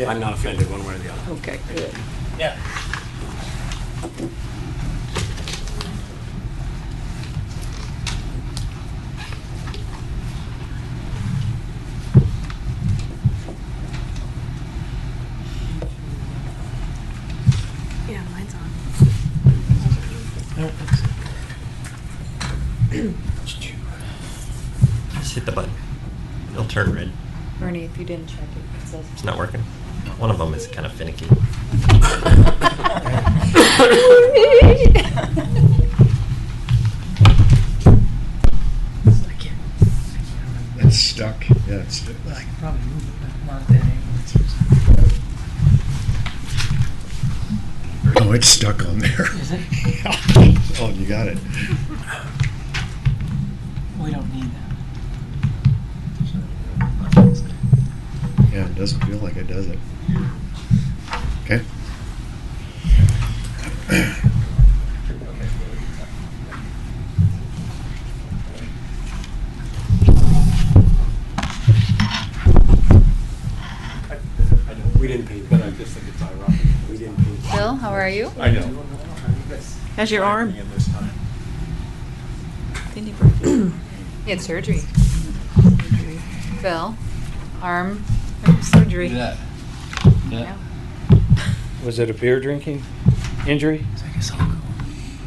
I'm not offended one way or the other. Okay, good. Yeah. Yeah, mine's on. Just hit the button. It'll turn red. Bernie, if you didn't check it, it says. It's not working. One of them is kind of finicky. It's stuck. Yeah, it's stuck. I can probably move it, but not that angle. Oh, it's stuck on there. Is it? Oh, you got it. We don't need that. Yeah, it doesn't feel like it, does it? Okay. We didn't pay, but I just think it's ironic. We didn't pay. Bill, how are you? I know. How's your arm? He had surgery. Bill, arm surgery. Yeah. Yeah. Was it a beer drinking injury?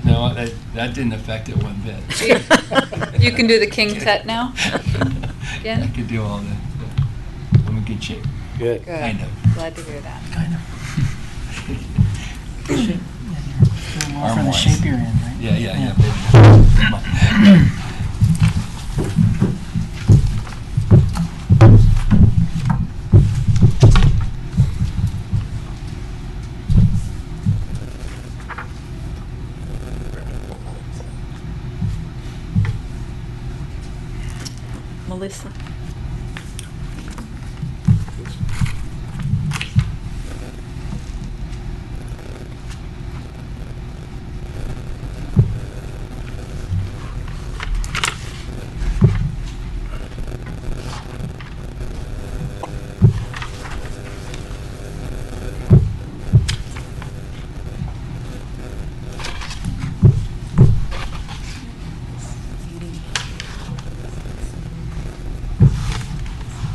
No, that didn't affect it one bit. You can do the king set now? Again? I could do all that. I'm in good shape. Good. Good. Kind of. Glad to hear that. Kind of. Doing more for the Arm-wise. shape you're in, right? Yeah. Melissa?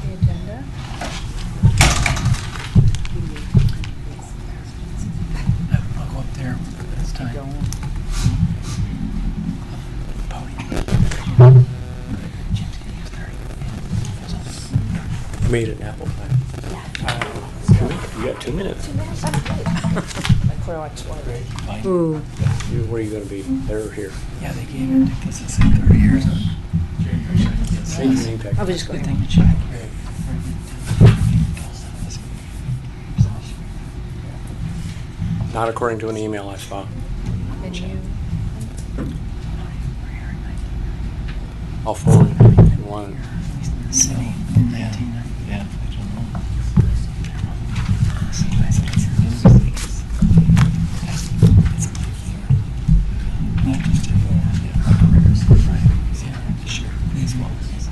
The agenda? I'll go up there this time. Made it apple pie. You got 2 minutes. Ooh. Where are you going to be? There or here? Yeah, they gave it because it's in 30 years. Same name tag. I was just Good going. thing to check. Not according to an email I saw. And you? I'll forward it if you want it. City. Yeah. I don't know.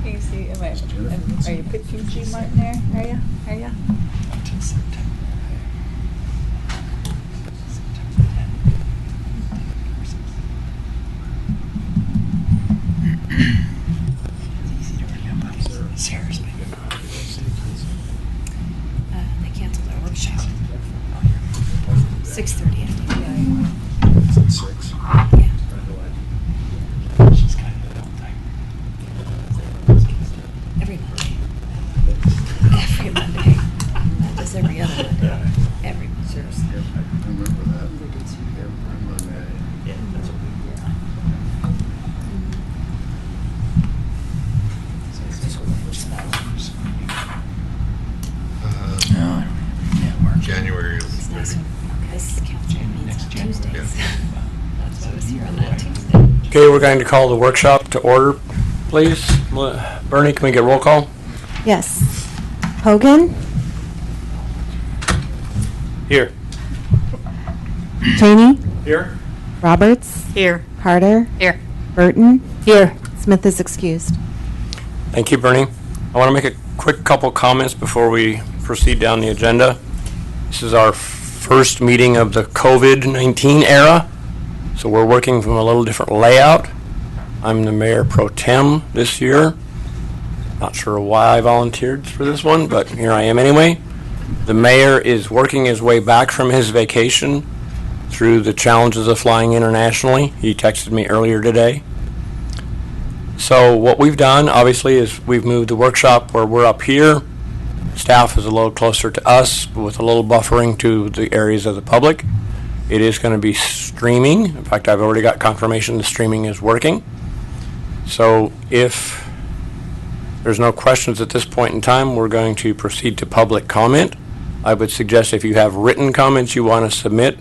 Can you see, are you picking G Martin there? Are you? Are you? Until September. Seriously. They canceled our workshop. 6:30, I think. Is it 6? Yeah. She's kind of an old type. Every Monday. Every Monday. Not just every other Monday. Every Monday. I remember that. Yeah, that's okay. January. This council meets Next on January. Tuesdays. Yeah. That's why I was here on that Tuesday. Okay, we're going to call the workshop to order, please. Bernie, can we get roll call? Yes. Hogan, Here. Chaney, Here? Roberts, Here. Carter, Here. Burton. Here. Smith is excused. Thank you, Bernie. I want to make a quick couple comments before we proceed down the agenda. This is our first meeting of the COVID-19 era, so we're working from a little different layout. I'm the Mayor Pro-Tem this year. Not sure why I volunteered for this one, but here I am anyway. The mayor is working his way back from his vacation through the challenges of flying internationally. He texted me earlier today. So what we've done, obviously, is we've moved the workshop where we're up here. Staff is a little closer to us, with a little buffering to the areas of the public. It is going to be streaming. In fact, I've already got confirmation the streaming is working. So if there's no questions at this point in time, we're going to proceed to public comment. I would suggest if you have written comments you want to submit,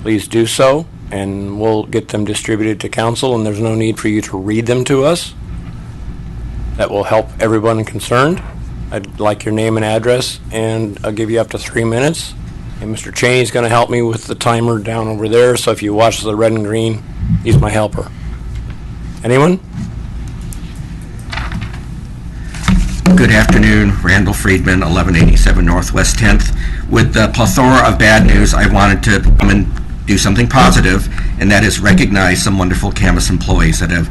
please do so, and we'll get them distributed to council, and there's no need for you to read them to us. That will help everyone concerned. I'd like your name and address, and I'll give you up to 3 minutes. And Mr. Chaney's going to help me with the timer down over there, so if you watch the red and green, he's my helper. Anyone? Good afternoon, Randall Friedman, 1187 Northwest 10th. With the plethora of bad news, I wanted to come and do something positive, and that is recognize some wonderful Camas employees that I've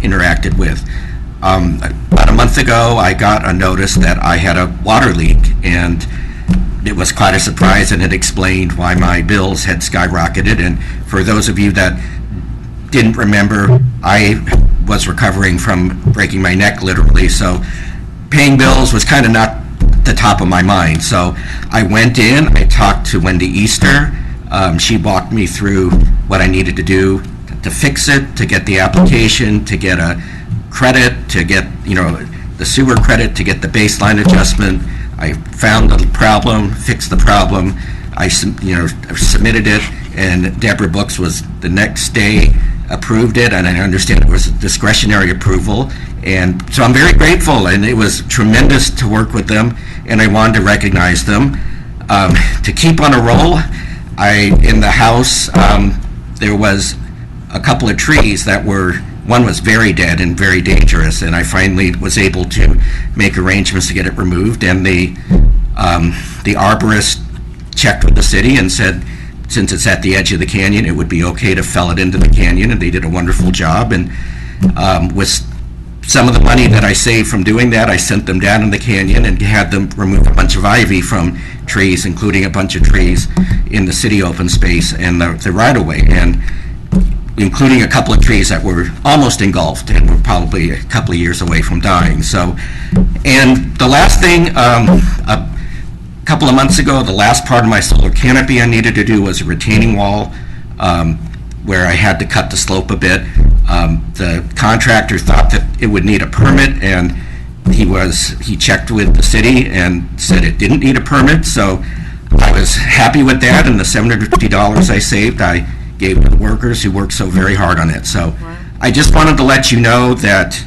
interacted with. About a month ago, I got a notice that I had a water leak, and it was quite a surprise, and it explained why my bills had skyrocketed. And for those of you that didn't remember, I was recovering from breaking my neck, literally, so paying bills was kind of not the top of my mind. So I went in, I talked to Wendy Easter. She walked me through what I needed to do to fix it, to get the application, to get a credit, to get, the sewer credit, to get the baseline adjustment. I found the problem, fixed the problem. I submitted it, and Deborah Books was the next day approved it, and I understand it was a discretionary approval. And so I'm very grateful, and it was tremendous to work with them, and I wanted to recognize them. To keep on a roll, in the house, there was a couple of trees that one was very dead and very dangerous, and I finally was able to make arrangements to get it removed, and the arborist checked with the city and said, since it's at the edge of the canyon, it would be okay to fell it into the canyon, and they did a wonderful job. And with some of the money that I saved from doing that, I sent them down in the canyon and had them remove a bunch of ivy from trees, including a bunch of trees in the city open space and the right-of-way, and including a couple of trees that were almost engulfed and were probably a couple of years away from dying. So, and the last thing, a couple of months ago, the last part of my solar canopy I needed to do was a retaining wall, where I had to cut the slope a bit. The contractor thought that it would need a permit, and he checked with the city and said it didn't need a permit. So I was happy with that, and the $750 I saved, I gave to the workers who worked so very hard on it. So I just wanted to let you know that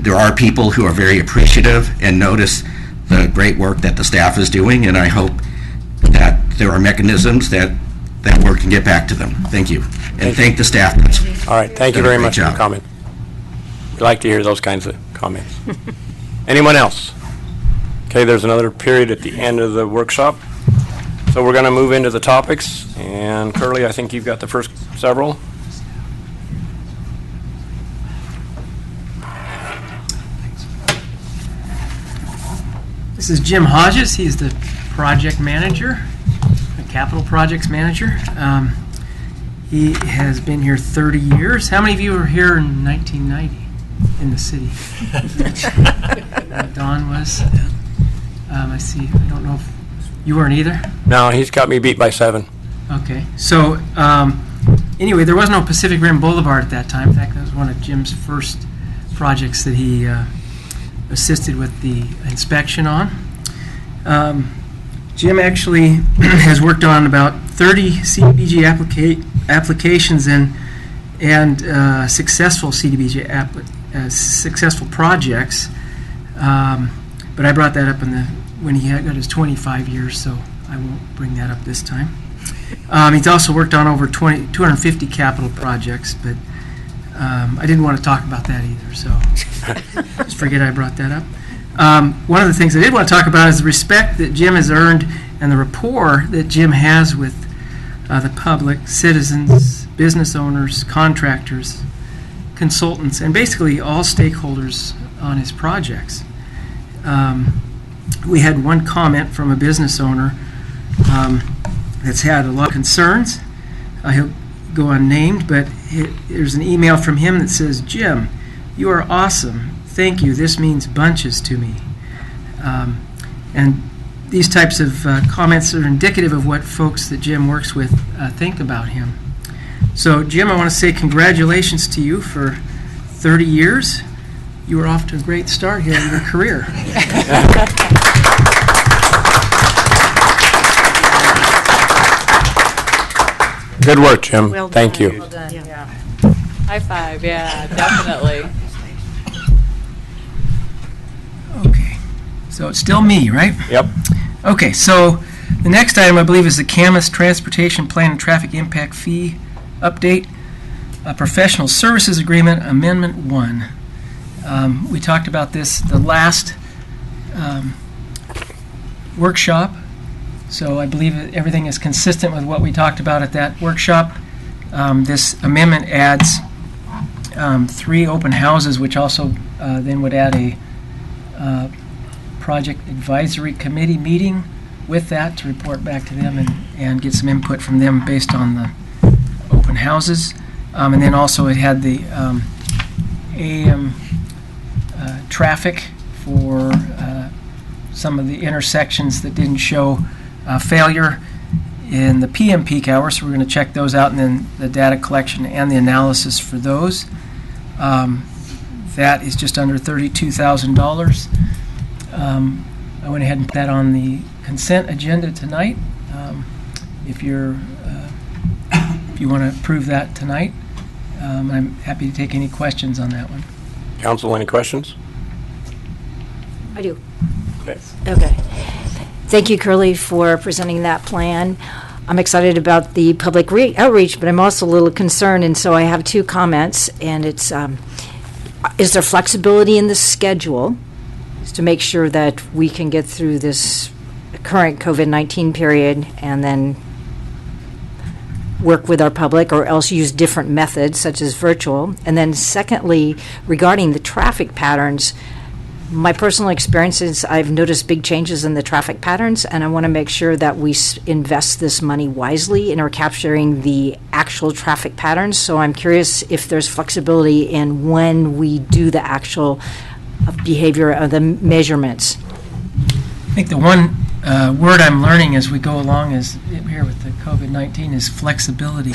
there are people who are very appreciative and notice the great work that the staff is doing, and I hope that there are mechanisms that work can get back to them. Thank you. And thank the staff. All right, thank you very much for your comment. We like to hear those kinds of comments. Anyone else? Okay, there's another period at the end of the workshop. So we're going to move into the topics, and Curly, I think you've got the first several. This is Jim Hodges. He's the project manager, the capital projects manager. He has been here 30 years. How many of you were here in 1990 in the city? Don was. I see. I don't know if you weren't either. No, he's got me beat by 7. Okay. So anyway, there was no Pacific Rim Boulevard at that time. In fact, that was one of Jim's first projects that he assisted with the inspection on. Jim actually has worked on about 30 CDBG applications and successful CDBG successful projects. But I brought that up when he got his 25 years, so I won't bring that up this time. He's also worked on over 250 capital projects, but I didn't want to talk about that either, so just forget I brought that up. One of the things I did want to talk about is the respect that Jim has earned and the rapport that Jim has with the public, citizens, business owners, contractors, consultants, and basically all stakeholders on his projects. We had one comment from a business owner that's had a lot of concerns. He'll go unnamed, but there's an email from him that says, "Jim, you are awesome. Thank you. This means bunches to me." And these types of comments are indicative of what folks that Jim works with think about him. So, Jim, I want to say congratulations to you for 30 years. You are off to a great start here in your career. Good work, Jim. Well Thank done. you. Well done, yeah. High five, yeah, definitely. Okay, so it's still me, right? Yep. Okay, so the next item, I believe, is the Camas Transportation Plan and Traffic Impact Fee Update, Professional Services Agreement, Amendment 1. We talked about this the last workshop, so I believe that everything is consistent with what we talked about at that workshop. This amendment adds 3 open houses, which also then would add a project advisory committee meeting with that to report back to them and get some input from them based on the open houses. And then also it had the AM traffic for some of the intersections that didn't show failure in the PM peak hours, so we're going to check those out, and then the data collection and the analysis for those. That is just under $32,000. I went ahead and put that on the consent agenda tonight. If you want to approve that tonight, I'm happy to take any questions on that one. Council, any questions? I do. Okay. Okay. Thank you, Curly, for presenting that plan. I'm excited about the public outreach, but I'm also a little concerned, and so I have 2 comments, and it's, is there flexibility in the schedule to make sure that we can get through this current COVID-19 period and then work with our public, or else use different methods such as virtual? And then secondly, regarding the traffic patterns, my personal experiences, I've noticed big changes in the traffic patterns, and I want to make sure that we invest this money wisely and are capturing the actual traffic patterns. So I'm curious if there's flexibility in when we do the actual behavior of the measurements. I think the one word I'm learning as we go along is here with the COVID-19 is flexibility.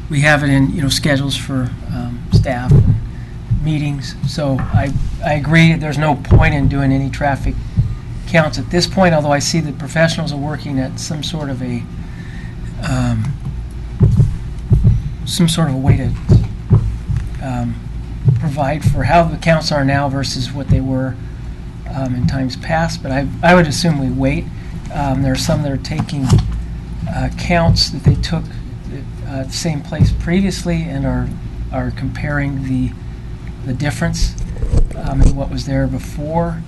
We have it in schedules for staff and meetings. So I agree there's no point in doing any traffic counts at this point, although I see that professionals are working at some sort of a way to provide for how the counts are now versus what they were in times past. But I would assume we wait. There are some that are taking counts that they took at the same place previously and are comparing the difference in what was there before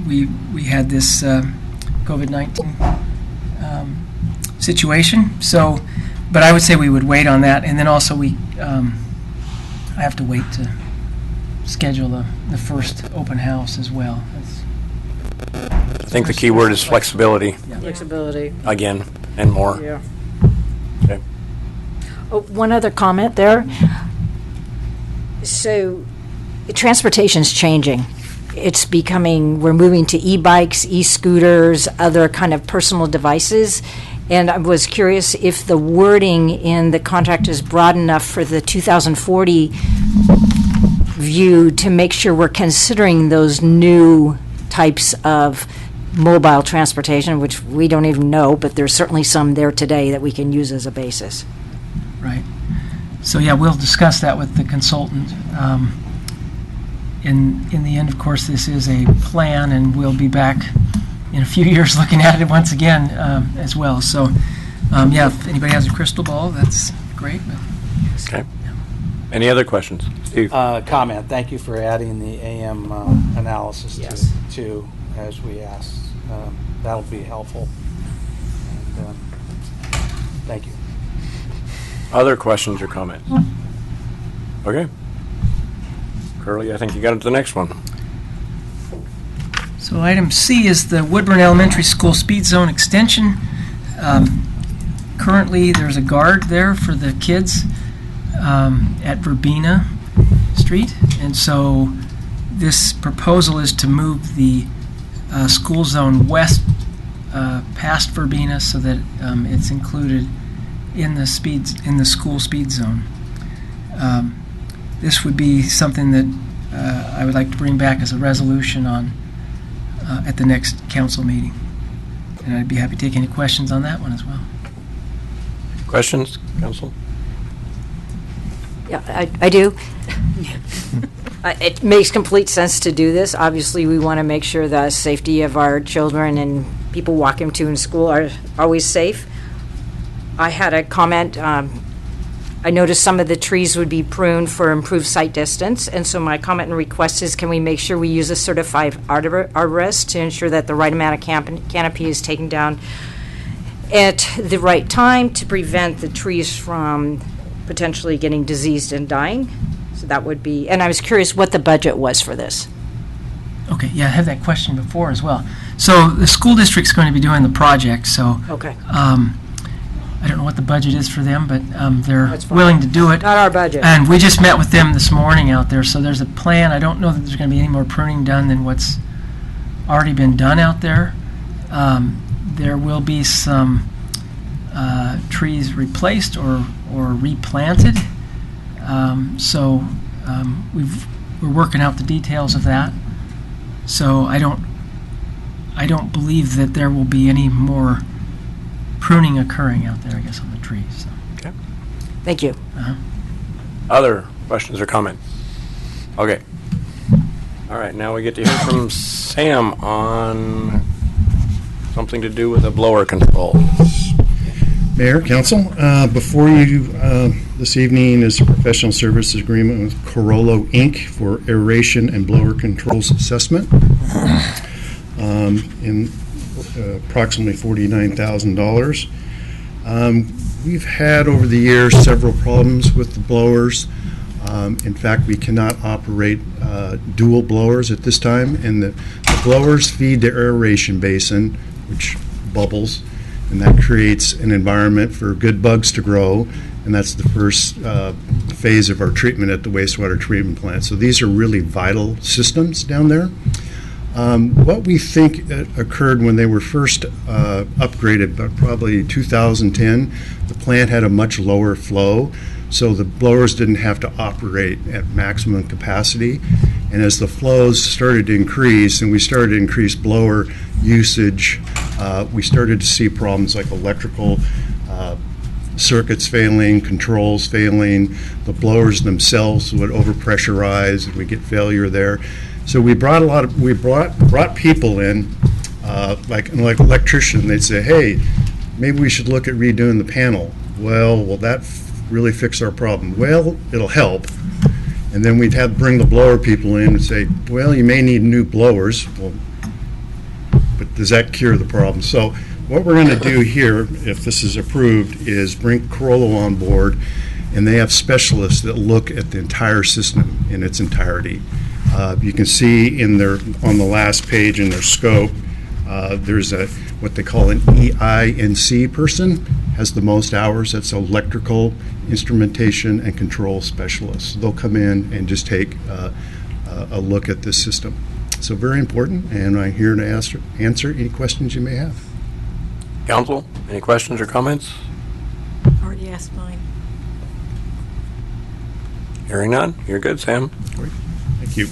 we had this COVID-19 situation. So, but I would say we would wait on that, and then also I have to wait to schedule the first open house as well. I think the key word is flexibility, Flexibility. again, and more. Yeah. Okay. Oh, one other comment there. So, transportation's changing. It's becoming, we're moving to e-bikes, e-scooters, other kind of personal devices. And I was curious if the wording in the contract is broad enough for the 2040 view to make sure we're considering those new types of mobile transportation, which we don't even know, but there's certainly some there today that we can use as a basis. Right. So yeah, we'll discuss that with the consultant. In the end, of course, this is a plan, and we'll be back in a few years looking at it once again as well. So yeah, if anybody has a crystal ball, that's great. But Okay. Any other questions? Steve? Comment, thank you for adding the AM analysis Yes. to as we asked. That'll be helpful. And, thank you. Other questions or comments? Okay. Curly, I think you got it to the next one. So item C is the Woodburn Elementary School speed zone extension. Currently, there's a guard there for the kids at Verbena Street, and so this proposal is to move the school zone west past Verbena so that it's included in the school speed zone. This would be something that I would like to bring back as a resolution on at the next council meeting. And I'd be happy to take any questions on that one as well. Questions, council? Yeah, I do. It makes complete sense to do this. Obviously, we want to make sure the safety of our children and people walking to and school are always safe. I had a comment. I noticed some of the trees would be pruned for improved sight distance, and so my comment and request is, can we make sure we use a certified arborist to ensure that the right amount of canopy is taken down at the right time to prevent the trees from potentially getting diseased and dying? So that would be, and I was curious what the budget was for this. Okay, yeah, I had that question before as well. So the school district's going to be doing the project, so Okay. I don't know what the budget is for them, but they're That's fine. willing to do it. Not our budget. And we just met with them this morning out there, so there's a plan. I don't know that there's going to be any more pruning done than what's already been done out there. There will be some trees replaced or replanted. We're working out the details of that. So I don't believe that there will be any more pruning occurring out there, I guess, on the trees. So. Okay. Thank you. Other questions or comments? Okay. All right, now we get to hear from Sam on something to do with the blower control. Mayor, Council, before you this evening is a professional services agreement with Corollo Inc. for aeration and blower controls assessment in approximately $49,000. We've had over the years several problems with the blowers. In fact, we cannot operate dual blowers at this time, and the blowers feed the aeration basin, which bubbles, and that creates an environment for good bugs to grow, and that's the first phase of our treatment at the wastewater treatment plant. So these are really vital systems down there. What we think occurred when they were first upgraded, but probably 2010, the plant had a much lower flow, so the blowers didn't have to operate at maximum capacity. And as the flows started to increase and we started to increase blower usage, we started to see problems like electrical circuits failing, controls failing, the blowers themselves would overpressurize and we get failure there. So we brought brought people in, like an electrician. They'd say, "Hey, maybe we should look at redoing the panel." Well, will that really fix our problem? Well, it'll help. And then we'd have to bring the blower people in and say, "Well, you may need new blowers." Well, but does that cure the problem? So what we're going to do here, if this is approved, is bring Corollo on board, and they have specialists that look at the entire system in its entirety. You can see on the last page in their scope, there's what they call an EINC person, has the most hours. That's electrical instrumentation and control specialists. They'll come in and just take a look at this system. So very important, and I'm here to answer any questions you may have. Council, any questions or comments? Already asked mine. Hearing none, you're good, Sam. Thank you.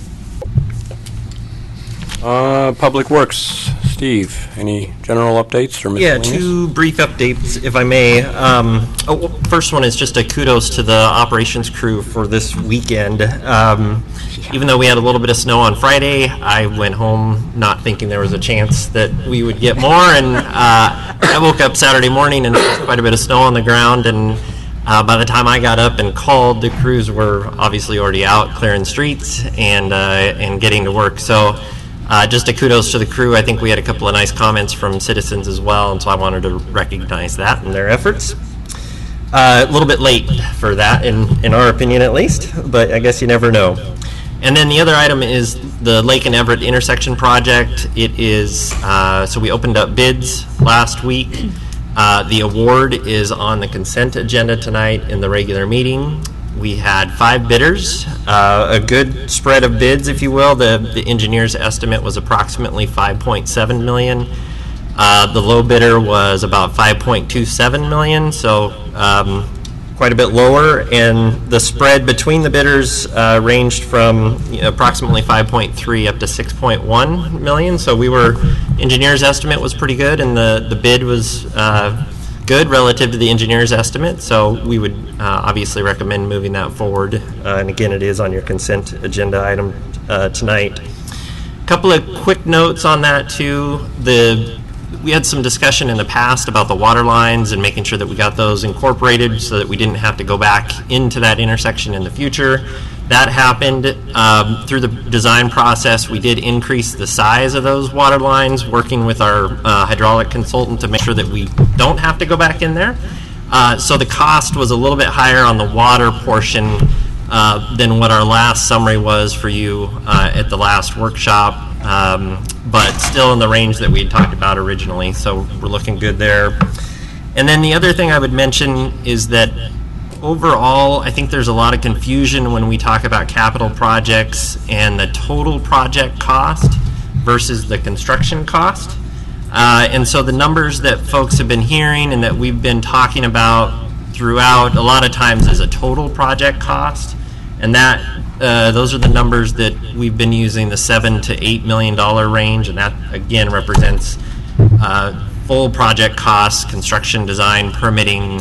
Public Works, Steve, any general updates or Yeah, miscellaneous? two brief updates, if I may. First one is just a kudos to the operations crew for this weekend. Even though we had a little bit of snow on Friday, I went home not thinking there was a chance that we would get more, and I woke up Saturday morning and there was quite a bit of snow on the ground, and by the time I got up and called, the crews were obviously already out clearing streets and getting to work. So Just a kudos to the crew. I think we had a couple of nice comments from citizens as well, and so I wanted to recognize that and their efforts. A little bit late for that, in our opinion at least, but I guess you never know. And then the other item is the Lake and Everett intersection project. It is, so we opened up bids last week. The award is on the consent agenda tonight in the regular meeting. We had 5 bidders, a good spread of bids, if you will. The engineer's estimate was approximately $5.7 million. The low bidder was about $5.27 million, so quite a bit lower. And the spread between the bidders ranged from approximately 5.3 up to 6.1 million. So engineer's estimate was pretty good, and the bid was good relative to the engineer's estimate, so we would obviously recommend moving that forward. And again, it is on your consent agenda item tonight. A couple of quick notes on that too. We had some discussion in the past about the water lines and making sure that we got those incorporated so that we didn't have to go back into that intersection in the future. That happened through the design process. We did increase the size of those water lines, working with our hydraulic consultant to make sure that we don't have to go back in there. So the cost was a little bit higher on the water portion than what our last summary was for you at the last workshop, but still in the range that we had talked about originally. So we're looking good there. And then the other thing I would mention is that overall, I think there's a lot of confusion when we talk about capital projects and the total project cost versus the construction cost. And so the numbers that folks have been hearing and that we've been talking about throughout a lot of times is a total project cost. And those are the numbers that we've been using, the $7 to $8 million range. And that, again, represents full project costs, construction, design, permitting,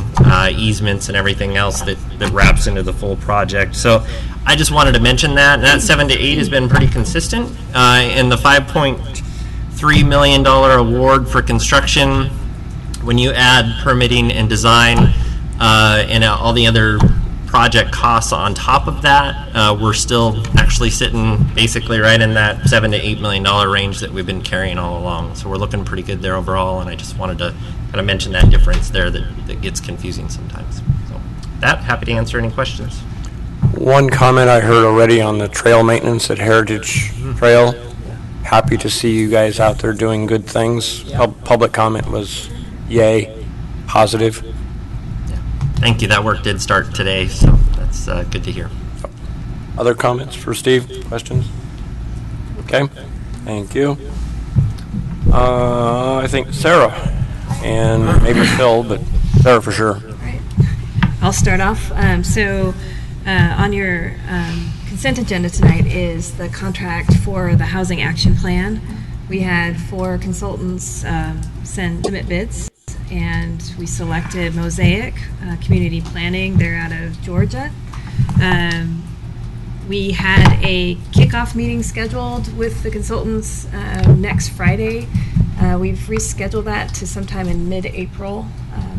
easements, and everything else that wraps into the full project. So I just wanted to mention that. And that 7 to 8 has been pretty consistent. And the $5.3 million award for construction, when you add permitting and design and all the other project costs on top of that, we're still actually sitting basically right in that $7 to $8 million range that we've been carrying all along. So we're looking pretty good there overall, and I just wanted to kind of mention that difference there that gets confusing sometimes. So happy to answer any questions. One comment I heard already on the trail maintenance at Heritage Trail. Happy to see you guys out there doing good things. Public comment was yay, positive. Thank you. That work did start today, so that's good to hear. Other comments for Steve? Questions? Okay, thank you. I think Sarah and maybe Phil, but Sarah for sure. I'll start off. On your consent agenda tonight is the contract for the Housing Action Plan. We had 4 consultants submit bids, and we selected Mosaic Community Planning. They're out of Georgia. We had a kickoff meeting scheduled with the consultants next Friday. We've rescheduled that to sometime in mid-April.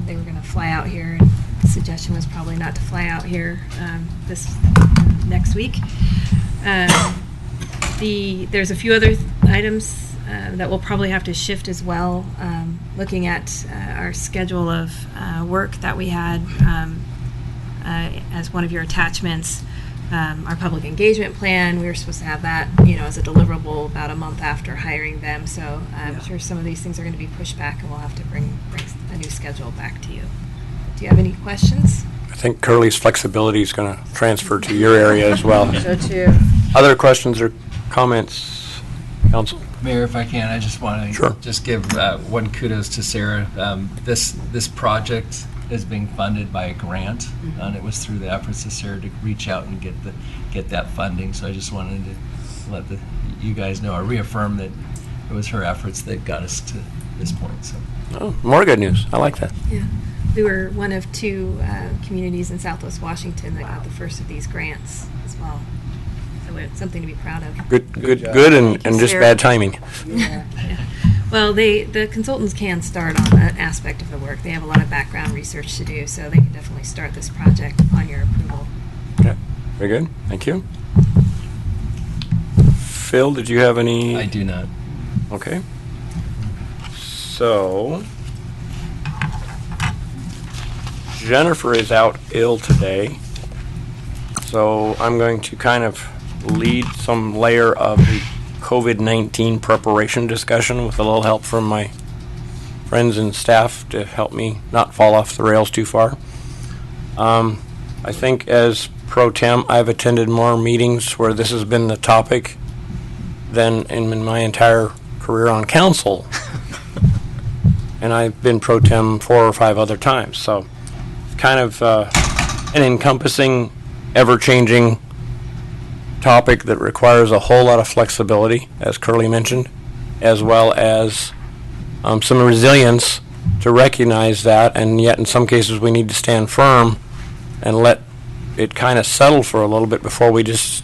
They were going to fly out here, and the suggestion was probably not to fly out here this next week. There's a few other items that we'll probably have to shift as well. Looking at our schedule of work that we had as one of your attachments, our public engagement plan, we were supposed to have that, as a deliverable about a month after hiring them. So I'm sure some of these things are going to be pushed back, and we'll have to bring a new schedule back to you. Do you have any questions? I think Curly's flexibility is going to transfer to your area as well. So too. Other questions or comments, Council? Mayor, if I can, I just want to just give one kudos to Sarah. This project is being funded by a grant, and it was through the efforts of Sarah to reach out and get that funding. So I just wanted to let you guys know, or reaffirm that it was her efforts that got us to this point. So. Oh, more good news. I like that. Yeah. We were one of 2 communities in Southwest Washington that got the first of these grants as well. So it's something to be proud of. Good, and just bad timing. Yeah. Well, the consultants can start on that aspect of the work. They have a lot of background research to do, so they can definitely start this project upon your approval. Okay, very good. Thank you. Phil, did you have any? I do not. Okay. So, Jennifer is out ill today, so I'm going to kind of lead some layer of the COVID-19 preparation discussion with a little help from my friends and staff to help me not fall off the rails too far. I think as Pro-Tem, I've attended more meetings where this has been the topic than in my entire career on council. And I've been Pro-Tem 4 or 5 other times, so it's kind of an encompassing, ever-changing topic that requires a whole lot of flexibility, as Curly mentioned, as well as some resilience to recognize that, and yet in some cases we need to stand firm and let it kind of settle for a little bit before we just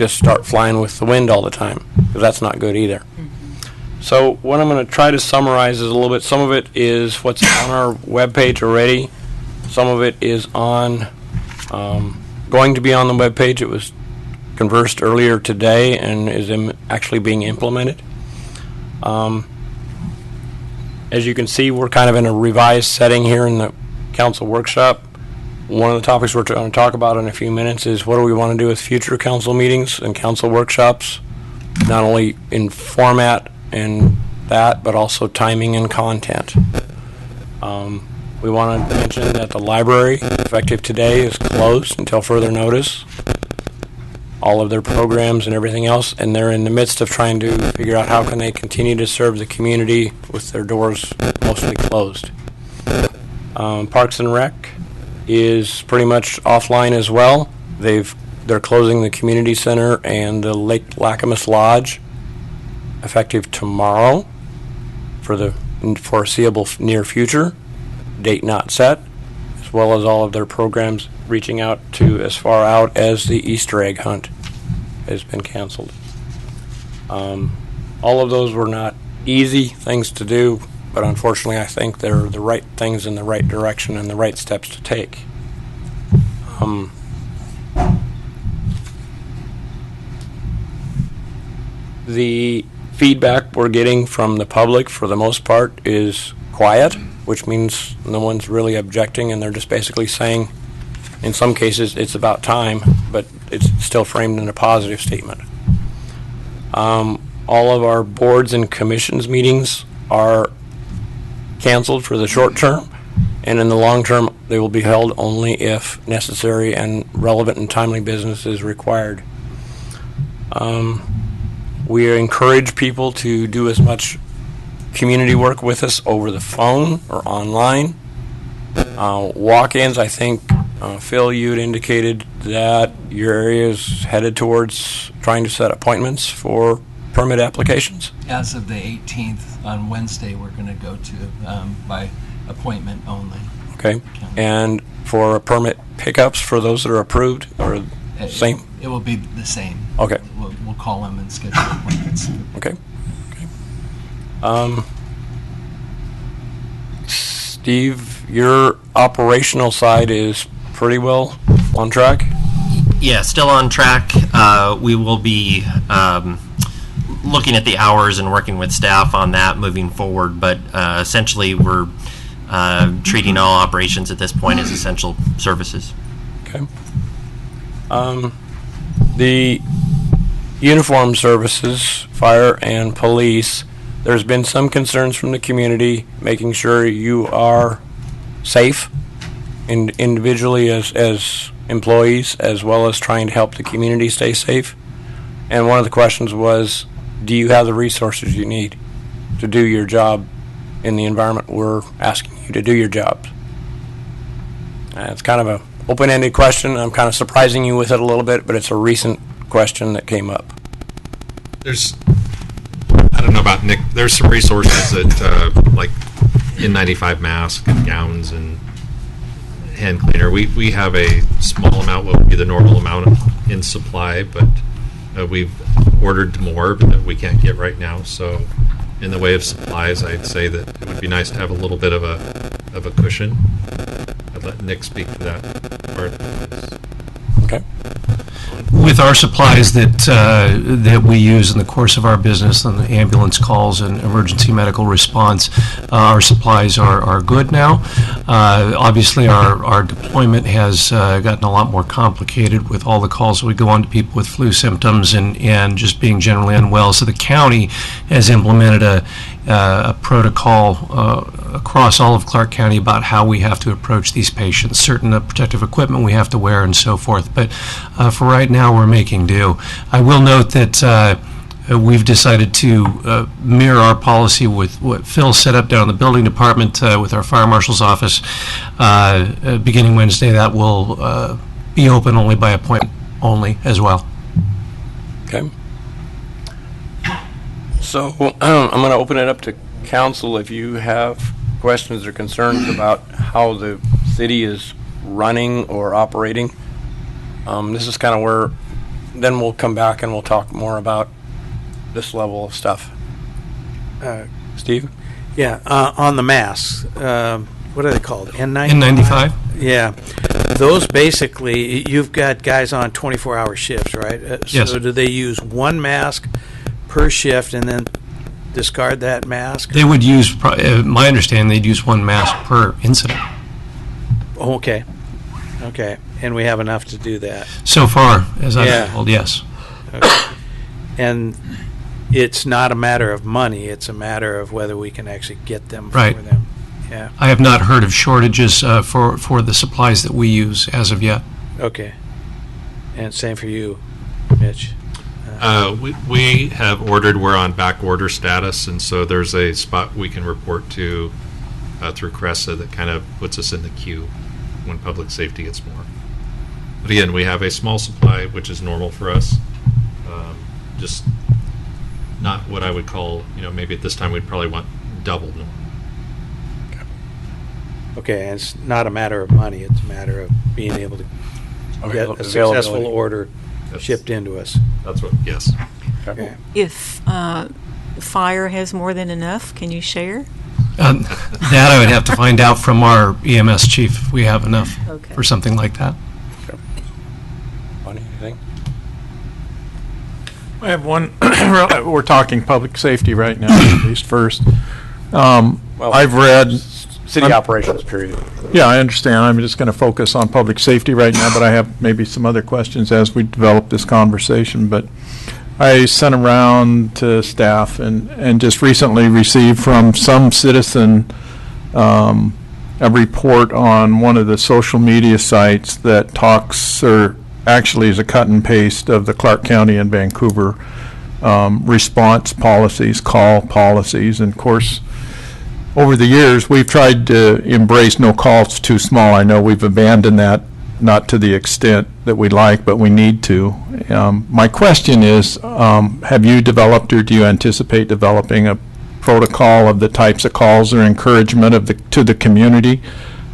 start flying with the wind all the time, because that's not good either. So what I'm going to try to summarize is a little bit. Some of it is what's on our webpage already. Some of it is on going to be on the webpage. It was conversed earlier today and is actually being implemented. As you can see, we're kind of in a revised setting here in the council workshop. One of the topics we're going to talk about in a few minutes is what do we want to do with future council meetings and council workshops, not only in format and that, but also timing and content. We want to mention that the library, effective today, is closed until further notice. All of their programs and everything else, and they're in the midst of trying to figure out how can they continue to serve the community with their doors mostly closed. Parks and Rec is pretty much offline as well. They're closing the community center and the Lake Lacamas Lodge effective tomorrow for the foreseeable near future, date not set, as well as all of their programs reaching out to as far out as the Easter egg hunt has been canceled. All of those were not easy things to do, but unfortunately I think they're the right things in the right direction and the right steps to take. The feedback we're getting from the public for the most part is quiet, which means no one's really objecting, and they're just basically saying in some cases it's about time, but it's still framed in a positive statement. All of our boards and commissions meetings are canceled for the short term, and in the long term they will be held only if necessary and relevant and timely business is required. We encourage people to do as much community work with us over the phone or online. Walk-ins, I think, Phil, you had indicated that your area is headed towards trying to set appointments for permit applications? As of the 18th, on Wednesday, we're going to go to by appointment only. Okay. And for permit pickups for those that are approved, or same? It will be the same. Okay. We'll call them and schedule appointments. Okay. Steve, your operational side is pretty well on track? Yeah, still on track. We will be looking at the hours and working with staff on that moving forward, but essentially we're treating all operations at this point as essential services. Okay. The uniform services, fire and police, there's been some concerns from the community making sure you are safe individually as employees, as well as trying to help the community stay safe. And one of the questions was, do you have the resources you need to do your job in the environment we're asking you to do your job? It's kind of an open-ended question. I'm kind of surprising you with it a little bit, but it's a recent question that came up. I don't know about Nick, there's some resources that, like N95 masks and gowns and hand cleaner. We have a small amount, what would be the normal amount in supply, but we've ordered more that we can't get right now. So in the way of supplies, I'd say that it would be nice to have a little bit of a cushion. I'd let Nick speak to that part. Okay. With our supplies that we use in the course of our business, and the ambulance calls and emergency medical response, our supplies are good now. Obviously, our deployment has gotten a lot more complicated with all the calls that we go on to people with flu symptoms and just being generally unwell. So the county has implemented a protocol across all of Clark County about how we have to approach these patients, certain protective equipment we have to wear and so forth. But for right now, we're making do. I will note that we've decided to mirror our policy with what Phil set up down in the building department with our fire marshal's office. Beginning Wednesday, that will be open only by appointment only as well. Okay. So I'm going to open it up to council if you have questions or concerns about how the city is running or operating. This is kind of where, then we'll come back and we'll talk more about this level of stuff. Steve? Yeah, on the masks, what are they called? N95? N95? Yeah. Those basically, you've got guys on 24-hour shifts, right? Yes. So do they use one mask per shift and then discard that mask? They would use, my understanding, they'd use one mask per incident. Okay. Okay. And we have enough to do that. So far, as I've Yeah. been told, yes. Okay. And it's not a matter of money, it's a matter of whether we can actually get them Right. for them. Yeah. I have not heard of shortages for the supplies that we use as of yet. Okay. And same for you, Mitch. We have ordered, we're on back order status, and so there's a spot we can report to through CRESA that kind of puts us in the queue when public safety gets more. But again, we have a small supply, which is normal for us. Just not what I would call, maybe at this time we'd probably want double normal. Okay, and it's not a matter of money, it's a matter of being able to get a successful Availability. order That's- shipped into us. That's what, yes. Okay. If fire has more than enough, can you share? That I would have to find out from our EMS chief if we have enough Okay. for something like that. Bonnie, anything? I have one. We're talking public safety right now, at least first. I've read. City operations, period. Yeah, I understand. I'm just going to focus on public safety right now, but I have maybe some other questions as we develop this conversation. But I sent around to staff and just recently received from some citizen a report on one of the social media sites that talks, or actually is a cut and paste of the Clark County and Vancouver response policies, call policies. And of course, over the years, we've tried to embrace no calls too small. I know we've abandoned that, not to the extent that we like, but we need to. My question is, have you developed or do you anticipate developing a protocol of the types of calls or encouragement to the community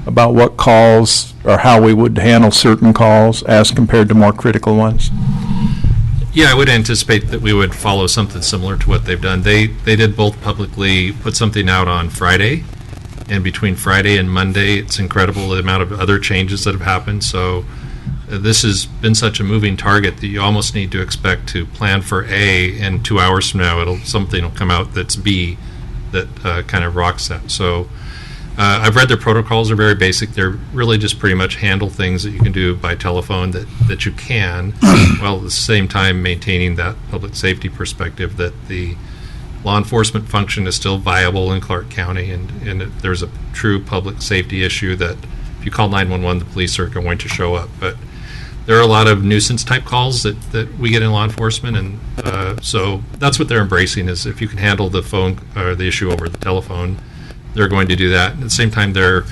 about what calls or how we would handle certain calls as compared to more critical ones? Yeah, I would anticipate that we would follow something similar to what they've done. They did both publicly put something out on Friday, and between Friday and Monday, it's incredible the amount of other changes that have happened. So this has been such a moving target that you almost need to expect to plan for A, and 2 hours from now, something will come out that's B that kind of rocks that. So I've read their protocols are very basic. They're really just pretty much handle things that you can do by telephone that you can, while at the same time maintaining that public safety perspective that the law enforcement function is still viable in Clark County, and if there's a true public safety issue that if you call 911, the police are going to show up. But there are a lot of nuisance type calls that we get in law enforcement, and so that's what they're embracing, is if you can handle the phone or the issue over the telephone, they're going to do that. At the same time, they're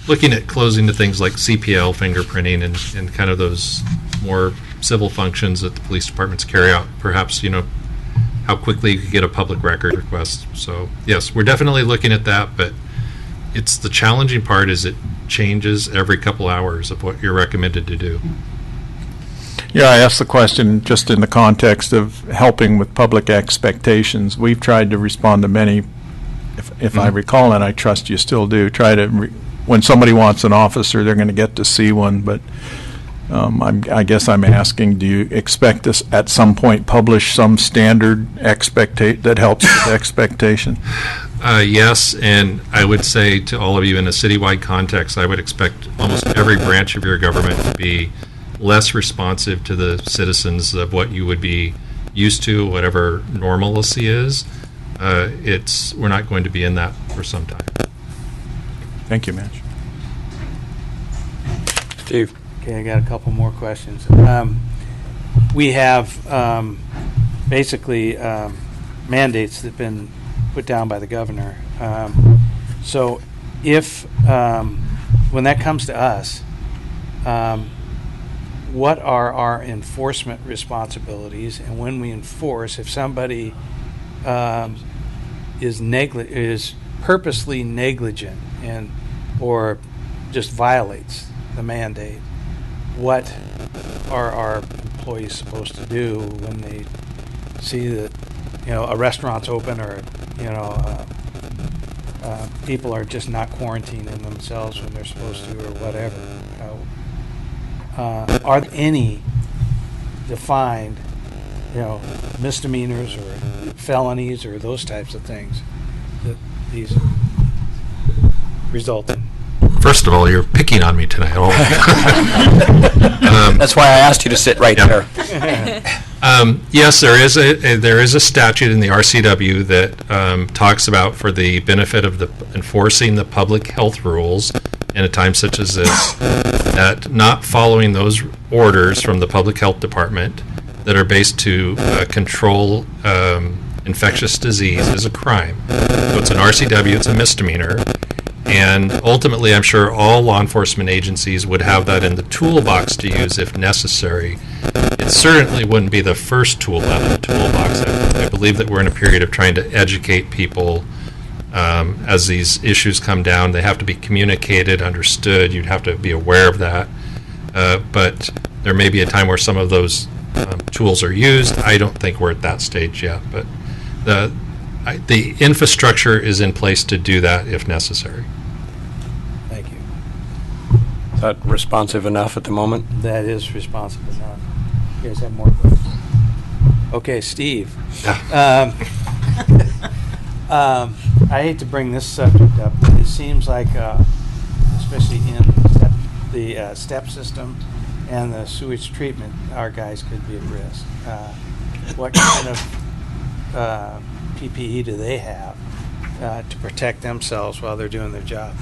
looking at closing to things like CPL, fingerprinting, and kind of those more civil functions that the police departments carry out. Perhaps, how quickly you could get a public record request. So, yes, we're definitely looking at that, but it's the challenging part is it changes every couple hours of what you're recommended to do. Yeah, I asked the question just in the context of helping with public expectations. We've tried to respond to many, if I recall, and I trust you still do, when somebody wants an officer, they're going to get to see one, but I guess I'm asking, do you expect us at some point publish some standard that helps with expectation? Yes, and I would say to all of you in a citywide context, I would expect almost every branch of your government to be less responsive to the citizens of what you would be used to, whatever normalcy is. We're not going to be in that for some time. Thank you, Mitch. Steve? Okay, I got a couple more questions. We have basically mandates that have been put down by the governor. So if, when that comes to us, what are our enforcement responsibilities? And when we enforce, if somebody is purposely negligent or just violates the mandate, what are our employees supposed to do when they see that, a restaurant's open, or, people are just not quarantining themselves when they're supposed to, or whatever? Are there any defined, misdemeanors or felonies or those types of things that these result in? First of all, you're picking on me tonight. That's why I asked you to sit right there. Yes, there is a statute in the RCW that talks about, for the benefit of enforcing the public health rules in a time such as this, that not following those orders from the public health department that are based to control infectious disease is a crime. So it's an RCW, it's a misdemeanor. And ultimately, I'm sure all law enforcement agencies would have that in the toolbox to use if necessary. It certainly wouldn't be the first tool out of the toolbox. I believe that we're in a period of trying to educate people as these issues come down. They have to be communicated, understood. You'd have to be aware of that. But there may be a time where some of those tools are used. I don't think we're at that stage yet. But the infrastructure is in place to do that if necessary. Thank you. Is that responsive enough at the moment? That is responsible enough. You guys have more questions? Okay, Steve. I hate to bring this subject up, but it seems like, especially in the step system and the sewage treatment, our guys could be at risk. What kind of PPE do they have to protect themselves while they're doing their job?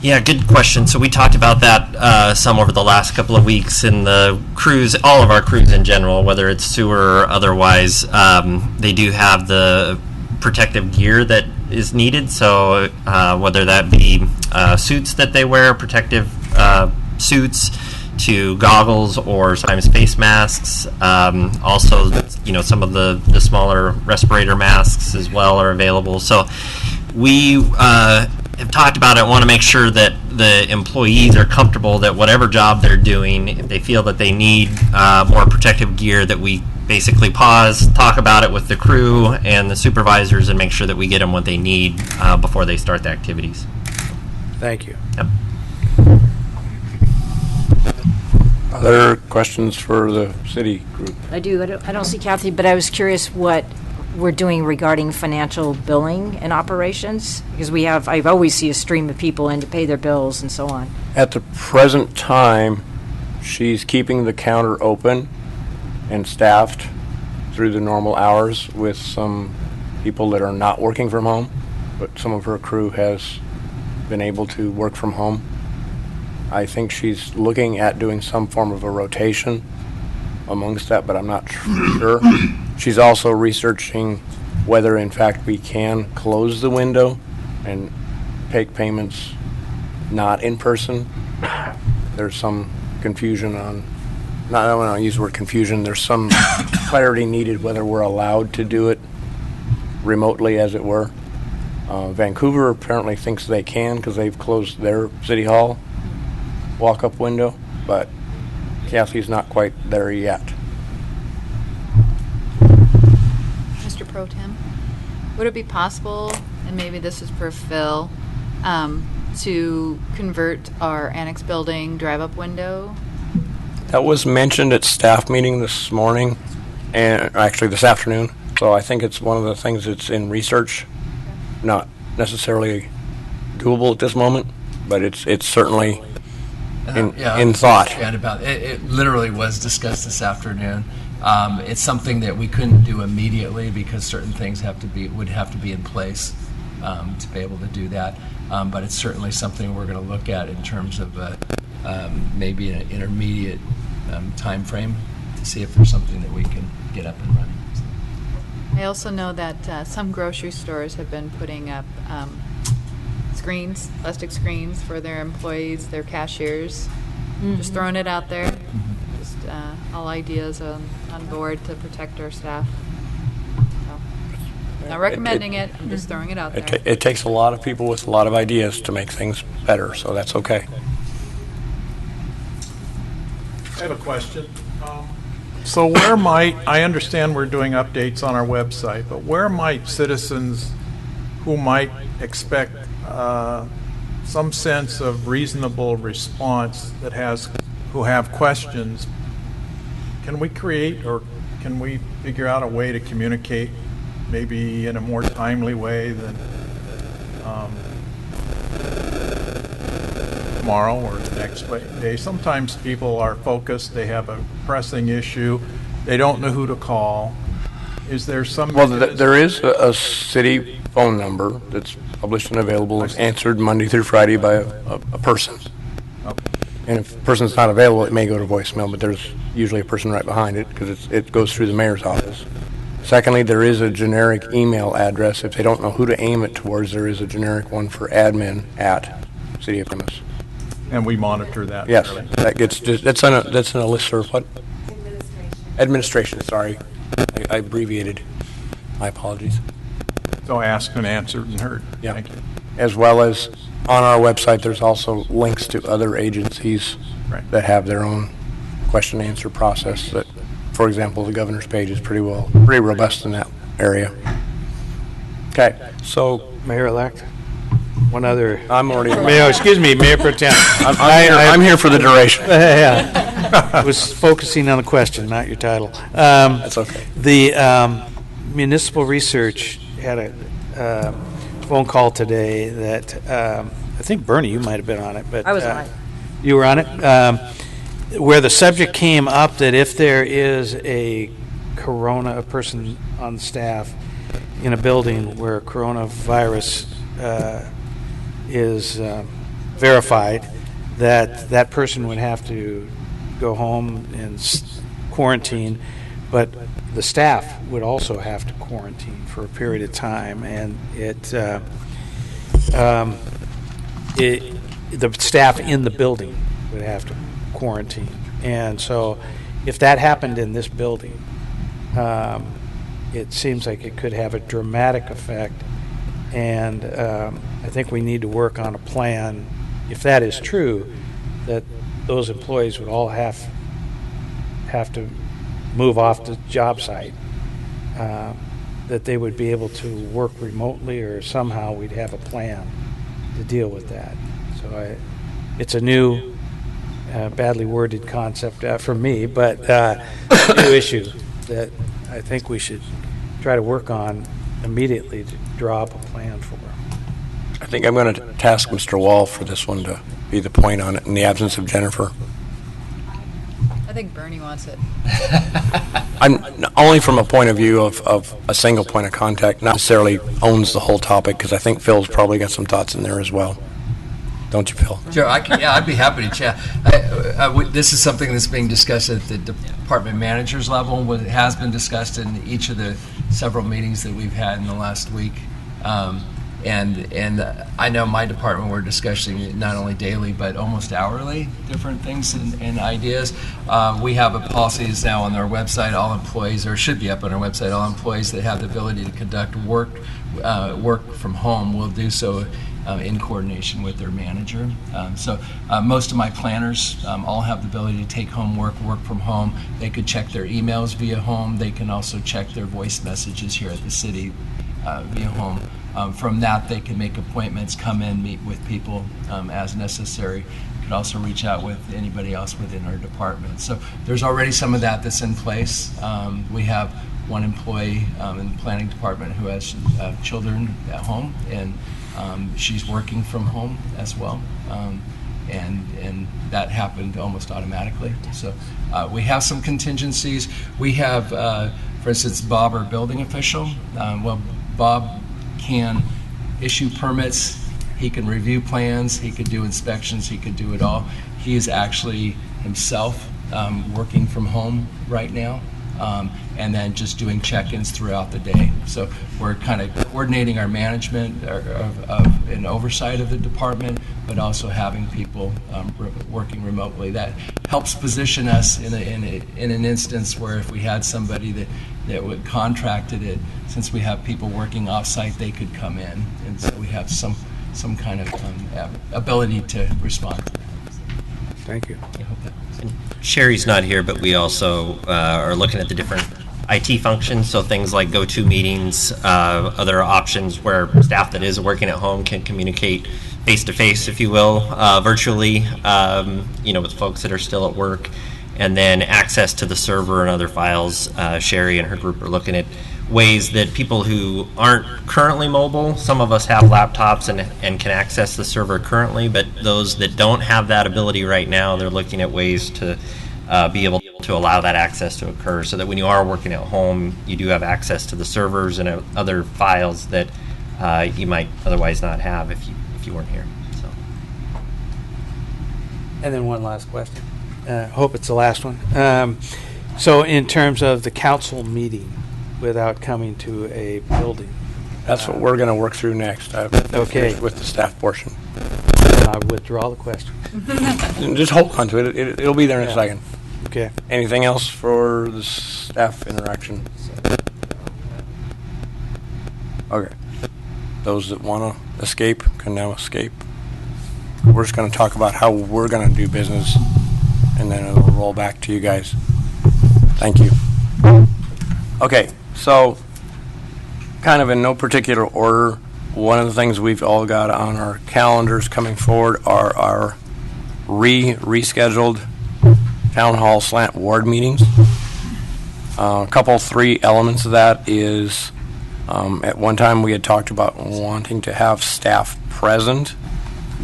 Yeah, good question. So we talked about that some over the last couple of weeks, in the crews, all of our crews in general, whether it's sewer or otherwise, they do have the protective gear that is needed. So whether that be suits that they wear, protective suits, to goggles or sometimes face masks. Also, some of the smaller respirator masks as well are available. So we have talked about it, want to make sure that the employees are comfortable that whatever job they're doing, if they feel that they need more protective gear, that we basically pause, talk about it with the crew and the supervisors, and make sure that we get them what they need before they start the activities. Thank you. Yep. Other questions for the city group? I do. I don't see Kathy, but I was curious what we're doing regarding financial billing and operations, because I always see a stream of people in to pay their bills and so on. At the present time, she's keeping the counter open and staffed through the normal hours with some people that are not working from home, but some of her crew has been able to work from home. I think she's looking at doing some form of a rotation amongst that, but I'm not sure. She's also researching whether, in fact, we can close the window and take payments not in person. There's some confusion on, I don't want to use the word confusion, there's some clarity needed whether we're allowed to do it remotely, as it were. Vancouver apparently thinks they can because they've closed their city hall walk-up window, but Kathy's not quite there yet. Mr. Pro-Tem, would it be possible, and maybe this is for Phil, to convert our annex building drive-up window? That was mentioned at staff meeting this morning, and actually this afternoon. So I think it's one of the things that's in research, not necessarily doable at this moment, but it's certainly in thought. It literally was discussed this afternoon. It's something that we couldn't do immediately because certain things would have to be in place to be able to do that. But it's certainly something we're going to look at in terms of maybe an intermediate time frame to see if there's something that we can get up and running. I also know that some grocery stores have been putting up screens, plastic screens for their employees, their cashiers. Just throwing it out there. Just all ideas on board to protect our staff. So, not recommending it, I'm just throwing it out there. It takes a lot of people with a lot of ideas to make things better, so that's okay. I have a question. So where might, I understand we're doing updates on our website, but where might citizens who might expect some sense of reasonable response who have questions, can we create or can we figure out a way to communicate maybe in a more timely way than tomorrow or the next day? Sometimes people are focused, they have a pressing issue, they don't know who to call. Is there some... Well, there is a city phone number that's published and available. It's answered Monday through Friday by a person. Okay. And if the person's not available, it may go to voicemail, but there's usually a person right behind it because it goes through the mayor's office. Secondly, there is a generic email address. If they don't know who to aim it towards, there is a generic one for admin at City of Camas. And we monitor that? Yes, fairly. that gets that's in a listserv. What? Administration. Sorry, I abbreviated. My apologies. So asked and answered and heard. Yeah. Thank you. As well as on our website, there's also links to other agencies that have their own question and answer process. That, for example, the governor's page is pretty robust in that area. Okay, so Mayor-elect, one other. I'm already. Mayor, excuse me, Mayor Pro Tem. I'm here for the duration. Yeah. I was focusing on the question, not your title. That's okay. The municipal research had a phone call today that I think Bernie, you might have been on it, but I was on it. You were on it, where the subject came up that if there is a person on staff in a building where coronavirus is verified, that person would have to go home and quarantine, but the staff would also have to quarantine for a period of time, and the staff in the building would have to quarantine. And so if that happened in this building, it seems like it could have a dramatic effect, and I think we need to work on a plan, if that is true, that those employees would all have to move off the job site, that they would be able to work remotely, or somehow we'd have a plan to deal with that. So it's a new, badly worded concept for me, but new issue that I think we should try to work on immediately to draw up a plan for. I think I'm going to task Mr. Wall for this one to be the point on it in the absence of Jennifer. I think Bernie wants it. I'm only from a point of view of a single point of contact, not necessarily owns the whole topic, because I think Phil's probably got some thoughts in there as well. Don't you, Phil? Sure, I'd be happy to chat. This is something that's being discussed at the department manager's level. It has been discussed in each of the several meetings that we've had in the last week. And I know my department, we're discussing it not only daily, but almost hourly, different things and ideas. We have a policy that's now on our website, all employees, or should be up on our website, all employees that have the ability to conduct work from home will do so in coordination with their manager. So most of my planners all have the ability to take home work from home. They could check their emails via home. They can also check their voice messages here at the city via home. from that, they can make appointments, come in, meet with people as necessary. Could also reach out with anybody else within our department. So there's already some of that that's in place. We have one employee in the planning department who has children at home, and she's working from home as well. And that happened almost automatically. So we have some contingencies. We have, for instance, Bob, our building official. Well, Bob can issue permits. He can review plans, he could do inspections, he could do it all. He is actually himself working from home right now, and then just doing check-ins throughout the day. So we're kind of coordinating our management of an oversight of the department, but also having people working remotely. That helps position us in an instance where if we had somebody that would contracted it, since we have people working off-site, they could come in, and so we have some kind of ability to respond. Thank you. I hope that. Sherry's not here, but we also are looking at the different IT functions, so things like GoToMeetings, other options where staff that is working at home can communicate face-to-face, if you will, virtually, with folks that are still at work, and then access to the server and other files. Sherry and her group are looking at ways that people who aren't currently mobile, some of us have laptops and can access the server currently, but those that don't have that ability right now, they're looking at ways to be able to allow that access to occur so that when you are working at home, you do have access to the servers and other files that you might otherwise not have if you weren't here. So. And then one last question. Hope it's the last one. So in terms of the council meeting, without coming to a building. That's what we're going to work through next. Okay. With the staff portion. I withdraw the question. Just hold on to it. It'll be there in a second. Okay. Anything else for the staff interaction? Okay. Those that want to escape can now escape. We're just going to talk about how we're going to do business, and then it'll roll back to you guys. Thank you. Okay. So, kind of in no particular order, one of the things we've all got on our calendars coming forward are our rescheduled town hall slant ward meetings. A couple, three elements of that is, at one time we had talked about wanting to have staff present,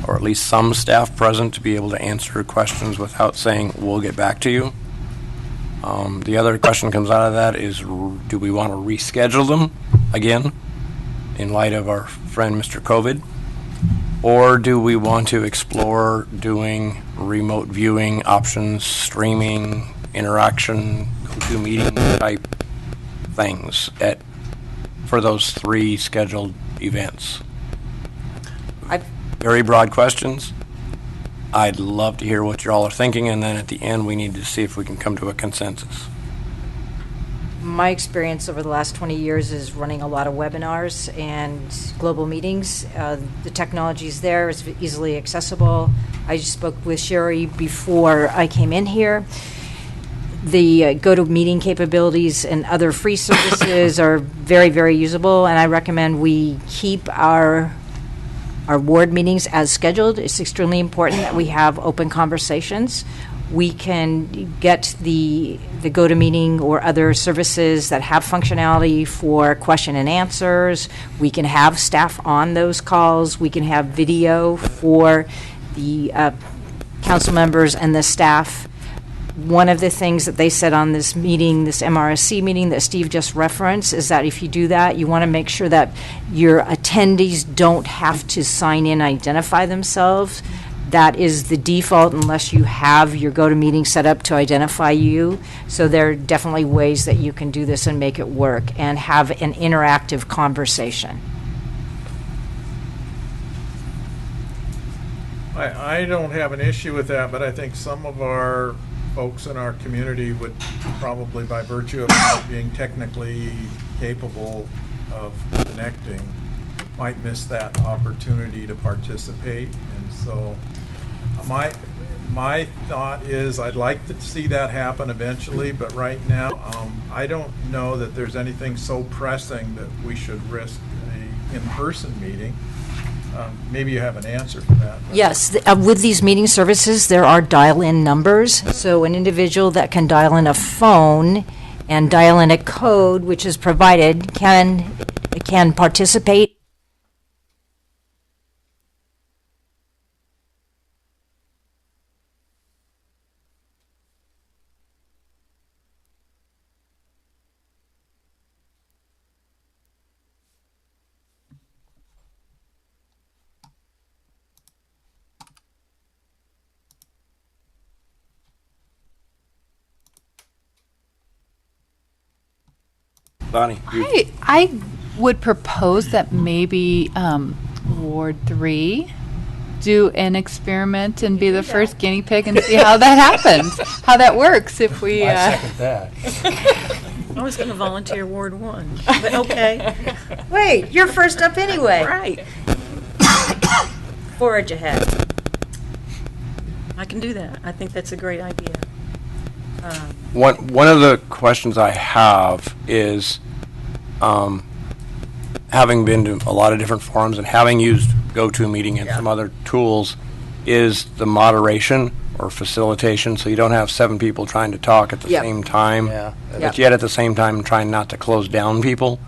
or at least some staff present to be able to answer questions without saying, we'll get back to you. The other question comes out of that is, do we want to reschedule them again in light of our friend Mr. COVID? Or do we want to explore doing remote viewing options, streaming, interaction, GoToMeeting type things for those three scheduled events? Very broad questions. I'd love to hear what you all are thinking, and then at the end, we need to see if we can come to a consensus. My experience over the last 20 years is running a lot of webinars and global meetings. The technology is there, it's easily accessible. I just spoke with Sherry before I came in here. The GoToMeeting capabilities and other free services are very, very usable, and I recommend we keep our ward meetings as scheduled. It's extremely important that we have open conversations. We can get the GoToMeeting or other services that have functionality for question and answers. We can have staff on those calls. We can have video for the council members and the staff. One of the things that they said on this meeting, this MRSC meeting that Steve just referenced, is that if you do that, you want to make sure that your attendees don't have to sign in, identify themselves. That is the default unless you have your GoToMeeting set up to identify you. So there are definitely ways that you can do this and make it work and have an interactive conversation. I don't have an issue with that, but I think some of our folks in our community would probably, by virtue of not being technically capable of connecting, might miss that opportunity to participate. And so my thought is I'd like to see that happen eventually, but right now I don't know that there's anything so pressing that we should risk a in-person meeting. Maybe you have an answer for that. Yes, with these meeting services, there are dial-in numbers. So an individual that can dial in a phone and dial in a code which is provided can participate. Bonnie? I would propose that maybe Ward 3 do an experiment and be the first guinea pig and see how that happens, how that works if we... I second that. I was going to volunteer Ward 1, but okay. Wait, you're first up anyway. Right. Forage ahead. I can do that. I think that's a great idea. One of the questions I have is, having been to a lot of different forums and having used GoToMeeting and some other tools, is the moderation or facilitation, so you don't have 7 people trying to talk at the same time, but yet at the same time trying not to close down people.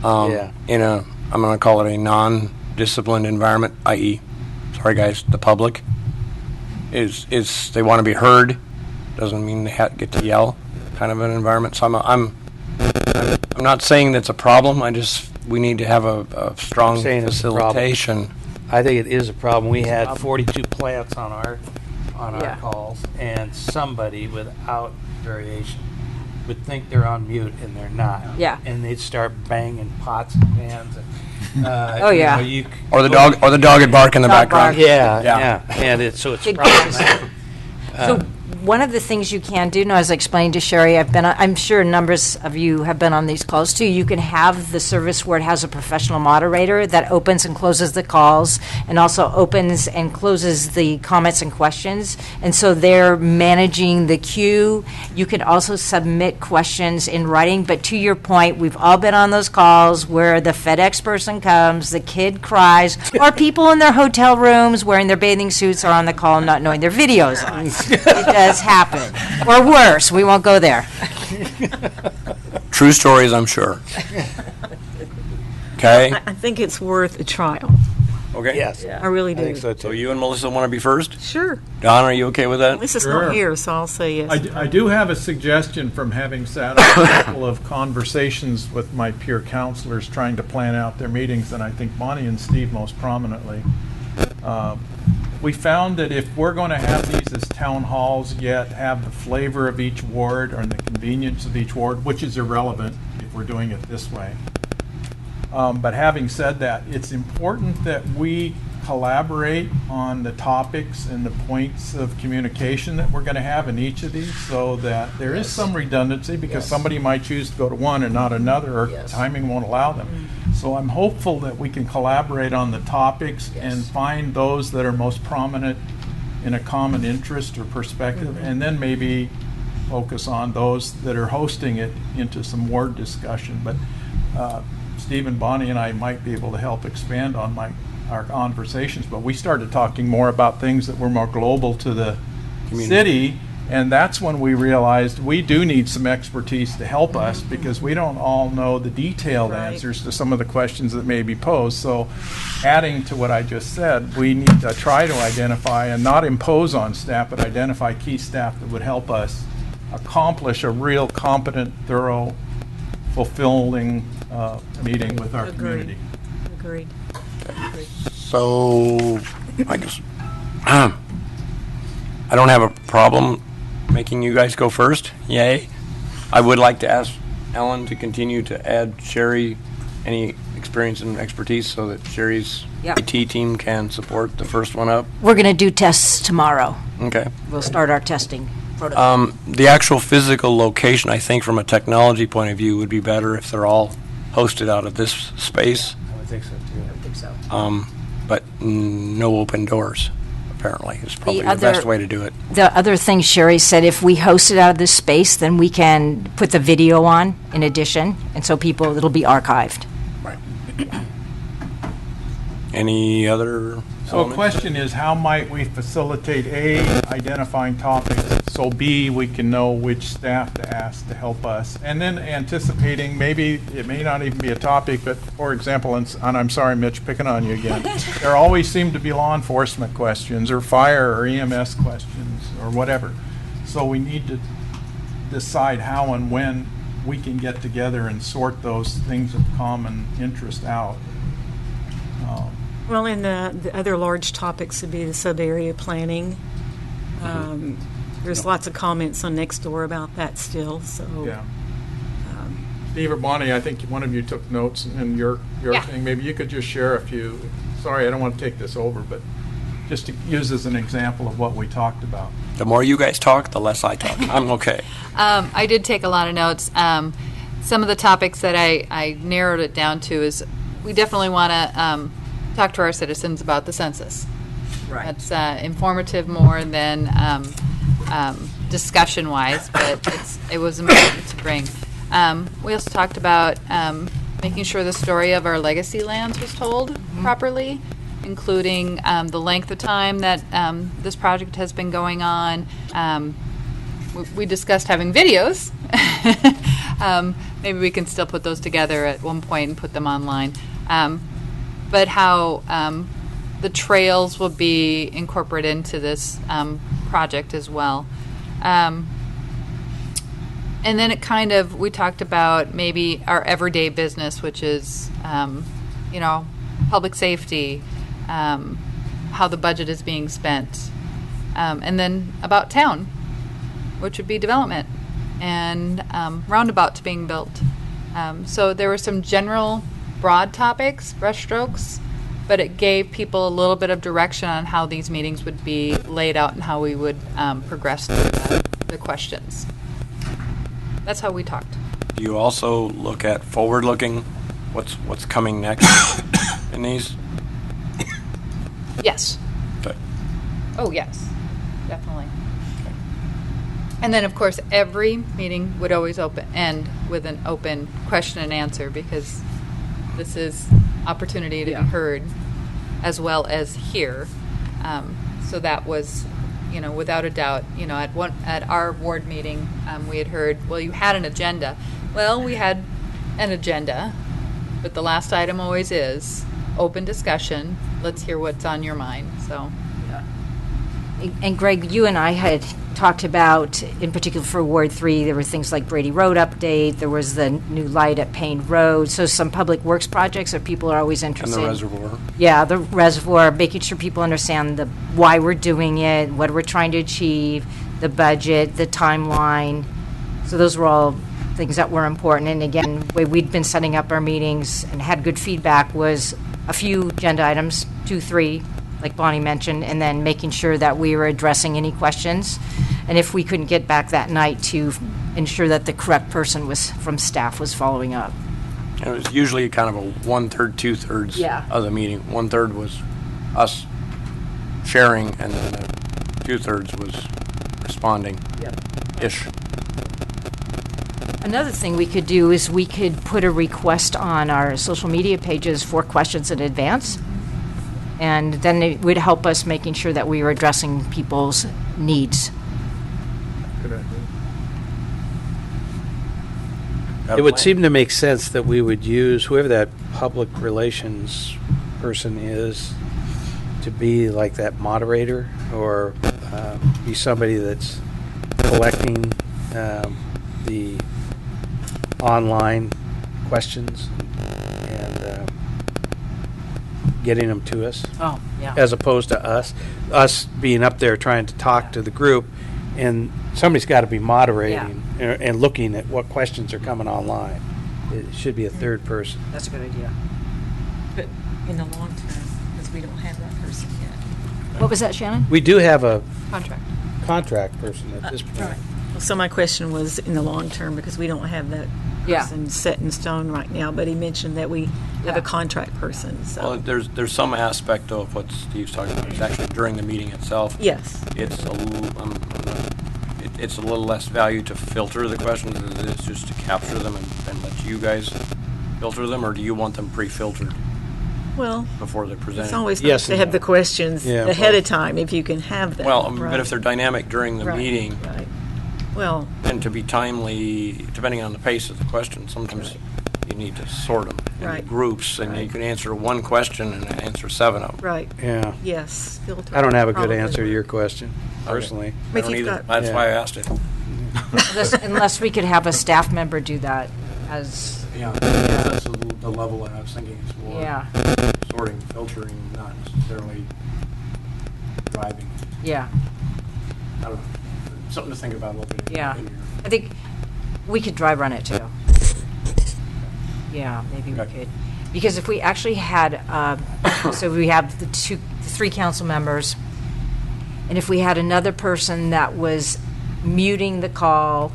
In a, I'm going to call it a non-disciplined environment, i.e., sorry guys, the public, is they want to be heard. Doesn't mean they get to yell, kind of an environment. So I'm not saying that's a problem. We need to have a strong saying it's a problem. facilitation. I think it is a problem. We had 42 plants on our Yeah. calls, and somebody without variation would think they're on mute and they're not. Yeah. And they'd start banging pots and pans and. Oh, yeah. Or the dog would bark in the Dog background. bark. Yeah. And it's Big problematic. So one of the things you can do, now as I explained to Sherry, I'm sure numbers of you have been on these calls too. You can have the service where it has a professional moderator that opens and closes the calls and also opens and closes the comments and questions. And so they're managing the queue. You can also submit questions in writing, but to your point, we've all been on those calls where the FedEx person comes, the kid cries, or people in their hotel rooms wearing their bathing suits are on the call not knowing their videos on. It does happen. Or worse, we won't go there. True stories, I'm sure. Okay? I think it's worth a trial. Okay. Yes. I really I do. think so So too. you and Melissa want to be first? Sure. Don, are you okay with that? Lisa's Sure. not here, so I'll say yes. I do have a suggestion from having sat on a couple of conversations with my peer counselors trying to plan out their meetings, and I think Bonnie and Steve most prominently. We found that if we're going to have these as town halls, yet have the flavor of each ward or the convenience of each ward, which is irrelevant if we're doing it this way. But having said that, it's important that we collaborate on the topics and the points of communication that we're going to have in each of these, so that there is some redundancy, because somebody might choose to go to one and not another, or timing won't allow them. So I'm hopeful that we can collaborate on the topics and find those that are most prominent in a common interest or perspective, and then maybe focus on those that are hosting it into some ward discussion. But Steve and Bonnie and I might be able to help expand on our conversations, but we started talking more about things that were more global to the city, and that's when we realized we do need some expertise to help us, because we don't all know the detailed answers to some of the questions that may be posed. So adding to what I just said, we need to try to identify and not impose on staff, but identify key staff that would help us accomplish a real competent, thorough, fulfilling meeting with our community. Agreed. So, I guess, I don't have a problem making you guys go first. Yay. I would like to ask Ellen to continue to add Sherry any experience and expertise so that Sherry's IT team can support the first one up. We're going to do tests tomorrow. Okay. We'll start our testing protocol. The actual physical location, I think from a technology point of view, would be better if they're all hosted out of this space. I would think so too. I think so. But no open doors, apparently, is probably the other- best way to do it. The other thing Sherry said, if we host it out of this space, then we can put the video on in addition, and so it'll be archived. Right. Any other? So a elements? question is, how might we facilitate, A, identifying topics, so B, we can know which staff to ask to help us, and then anticipating, maybe it may not even be a topic, but for example, and I'm sorry, Mitch, picking on you again, there always seem to be law enforcement questions, or fire or EMS questions, or whatever. So we need to decide how and when we can get together and sort those things of common interest out. Well, and the other large topics would be the sub-area planning. There's lots of comments on Nextdoor about that still, so. Yeah. Steve or Bonnie, I think one of you took notes in your Yeah. thing. Maybe you could just share a few. Sorry, I don't want to take this over, but just to use as an example of what we talked about. The more you guys talk, the less I talk. I'm okay. I did take a lot of notes. Some of the topics that I narrowed it down to is we definitely want to talk to our citizens about the census. Right. That's informative more than discussion-wise, but it was important to bring. We also talked about making sure the story of our legacy lands was told properly, including the length of time that this project has been going on. We discussed having videos. Maybe we can still put those together at one point and put them online. But how the trails will be incorporated into this project as well. And then it kind of, we talked about maybe our everyday business, which is, public safety, how the budget is being spent, and then about town, which would be development, and roundabouts being built. So there were some general broad topics, brushstrokes, but it gave people a little bit of direction on how these meetings would be laid out and how we would progress through the questions. That's how we talked. Do you also look at forward-looking, what's coming next in these? Yes. Okay. Oh, yes, definitely. And then, of course, every meeting would always end with an open question and answer, because this is opportunity to be heard as well as hear. So that was, without a doubt, at our ward meeting, we had heard, well, you had an agenda. Well, we had an agenda, but the last item always is open discussion. Let's hear what's on your mind. So. And Greg, you and I had talked about, in particular for Ward 3, there were things like Brady Road update, there was the new light at Payne Road, so some public works projects that people are always And interested the in. reservoir. Yeah, the reservoir, making sure people understand why we're doing it, what we're trying to achieve, the budget, the timeline. So those were all things that were important. And again, the way we'd been setting up our meetings and had good feedback was a few agenda items, 2, 3, like Bonnie mentioned, and then making sure that we were addressing any questions. And if we couldn't get back that night, to ensure that the correct person from staff was following up. It was usually kind of a 1/3, 2/3 Yeah. of the meeting. 1/3 was us sharing, and then 2/3 was responding-ish. Another thing we could do is we could put a request on our social media pages for questions in advance. And then it would help us making sure that we were addressing people's needs. Good idea. Got a It would plan? seem to make sense that we would use whoever that public relations person is to be like that moderator, or be somebody that's collecting the online questions and getting them to us. Oh, yeah. As opposed to us being up there trying to talk to the group, and somebody's got to be moderating and looking at what questions are coming online. It should be a third person. That's a good idea. But in the long term, because we don't have that person yet. What was that, Shannon? We do have a Contract. contract person at this point. Well, so my question was in the long term, because we don't have that Yeah. person set in stone right now, but he mentioned that we have Yeah. a contract person, so. Well, there's some aspect, though, of what Steve's talking about. It's actually during the meeting itself. Yes. It's it's a little less value to filter the questions as it is just to capture them and let you guys filter them, or do you want them pre-filtered? Well, before they're presented. it's always Yes nice to and have no. the questions Yeah, ahead of both. time, if you can have them. Well, but Right. if they're dynamic during the Right, meeting, right. Well, and to be timely, depending on the pace of the question, sometimes you need to sort them in Right. groups, and you Right. can answer one question and answer 7 of them. right, Yeah. yes. filter I don't have a good probably. answer to your question, personally. I If don't you've either. got- That's Yeah. why I asked it. Unless we could have a staff member do that as, Yeah, that's the level I was thinking. It's more yeah, sorting, filtering, not necessarily driving. yeah, I don't know. Something to think about a little bit. yeah. in here. I think we could dry run it too. Yeah, maybe we Okay. could. Because if we actually had, so we have the 3 council members, and if we had another person that was muting the call,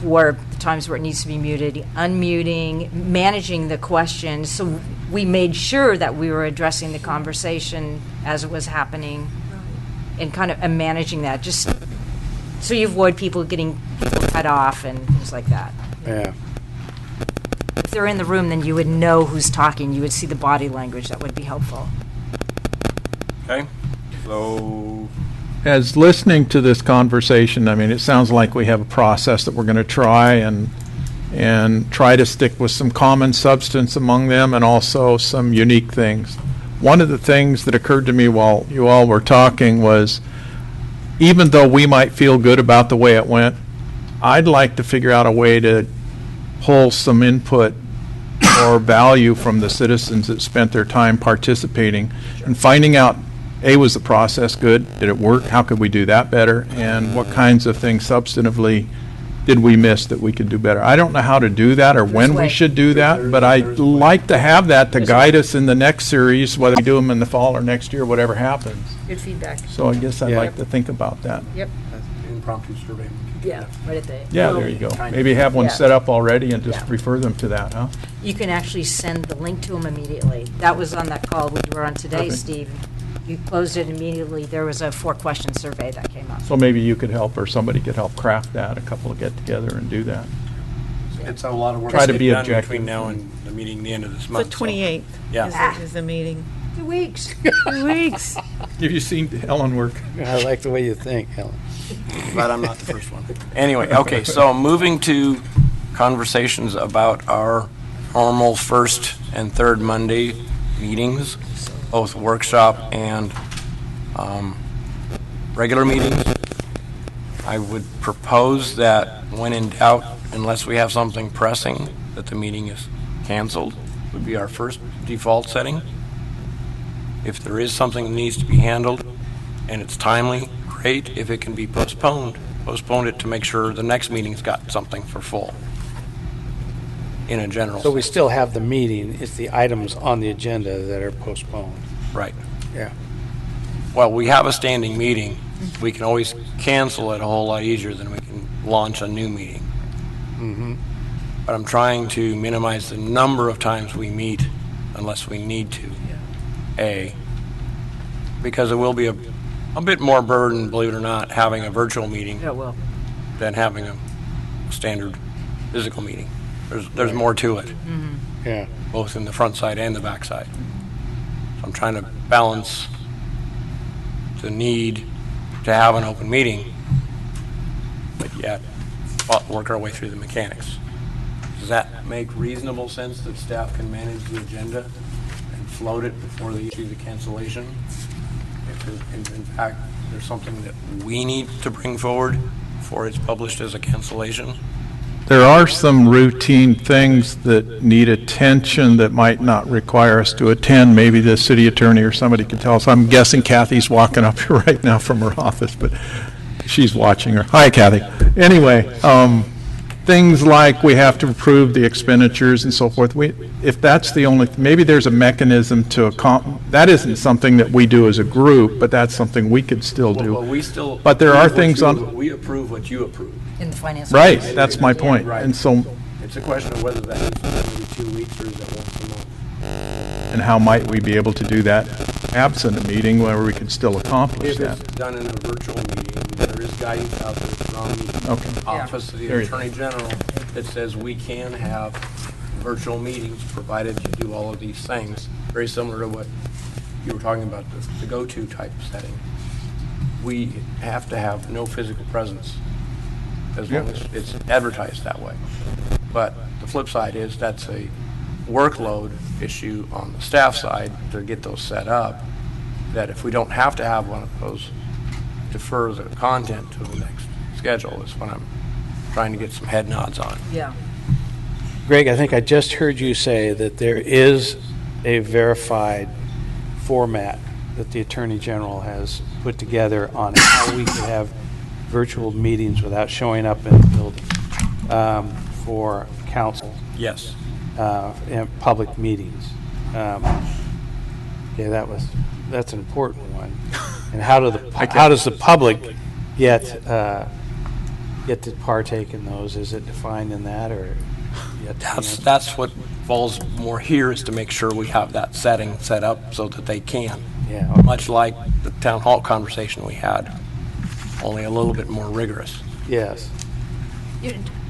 for the times where it needs to be muted, unmuting, managing the questions, so we made sure that we were addressing the conversation as it was happening, and kind of and managing that, just so you avoid people getting cut off and things like that. Yeah. If they're in the room, then you would know who's talking. You would see the body language. That would be helpful. Okay, so, As listening to this conversation, I mean, it sounds like we have a process that we're going to try and try to stick with some common substance among them and also some unique things. One of the things that occurred to me while you all were talking was, even though we might feel good about the way it went, I'd like to figure out a way to pull some input or value from the citizens that spent their time participating and finding out, A, was the process good? Did it work? How could we do that better? And what kinds of things substantively did we miss that we could do better? I don't know how to do that or when we should do that, but I'd like to have that to guide us in the next series, whether we do them in the fall or next year, whatever happens. Good feedback. So I guess I'd Yeah. like to think about that. Yep. impromptu survey. Yeah, right at the. Yeah, well, there you go. Kind of. Maybe have one Yeah. set up already and just Yeah. refer them to that, huh? You can actually send the link to them immediately. That was on that call we were on today, Perfect. Steve. You closed it immediately. There was a 4-question survey that came up. So maybe you could help, or somebody could help craft that, a couple will get together and do that. It's a lot of work Try to get be done objective. between now and the meeting, the end of this The month. so- 28th Yeah. is the meeting. 2 weeks. 2 weeks. Have you seen Helen work? I like the way you think, Helen. But I'm not the first one. Anyway, okay, so moving to conversations about our normal first and third Monday meetings, both workshop and regular meetings. I would propose that when in doubt, unless we have something pressing, that the meeting is canceled, would be our first default setting. If there is something that needs to be handled and it's timely, great. If it can be postponed, postpone it to make sure the next meeting's got something for full, in a general So we sense. still have the meeting, it's the items on the agenda that are postponed. Right. Yeah. Well, we have a standing meeting. We can always cancel it a whole lot easier than we can launch a new meeting. Mm-hmm. But I'm trying to minimize the number of times we meet unless we need to. Because it will be a bit more burden, believe it or not, having a virtual meeting Yeah, well, than having a standard physical meeting. There's more to it, Yeah. both in the front side and the back side. So I'm trying to balance the need to have an open meeting, but yet work our way through the mechanics. Does that make reasonable sense that staff can manage the agenda and float it before they issue the cancellation? If in fact there's something that we need to bring forward before it's published as a cancellation? There are some routine things that need attention that might not require us to attend. Maybe the city attorney or somebody can tell us. I'm guessing Kathy's walking up here right now from her office, but she's watching her. Hi, Kathy. Anyway, things like we have to approve the expenditures and so forth. If that's the only, maybe there's a mechanism to that isn't something that we do as a group, but that's something we could still do. Well, we still. But there are approve what things you- on- We approve what you approve. in the finance. Right, that's my point. Right. And so, It's a question of whether that needs to be every 2 weeks or is that once a month. and how might we be able to do that absent a meeting where we could still accomplish If that? it's done in a virtual meeting, there is guidance out there from Okay. the Office of the There you go. Attorney General that says we can have virtual meetings, provided you do all of these things. very similar to what you were talking about, the go-to type setting. We have to have no physical presence as long as it's advertised that way. But the flip side is that's a workload issue on the staff side to get those set up, that if we don't have to have one of those, defer the content to the next schedule is what I'm trying to get some head nods on. Yeah. Greg, I think I just heard you say that there is a verified format that the Attorney General has put together on how we could have virtual meetings without showing up in the building for council. Yes. And public meetings. Okay, that's an important one. And how does the public get to partake in those? Is it defined in that, or? That's what falls more here, is to make sure we have that setting set up so that they can. Yeah. Much like the town hall conversation we had, only a little bit more rigorous. Yes.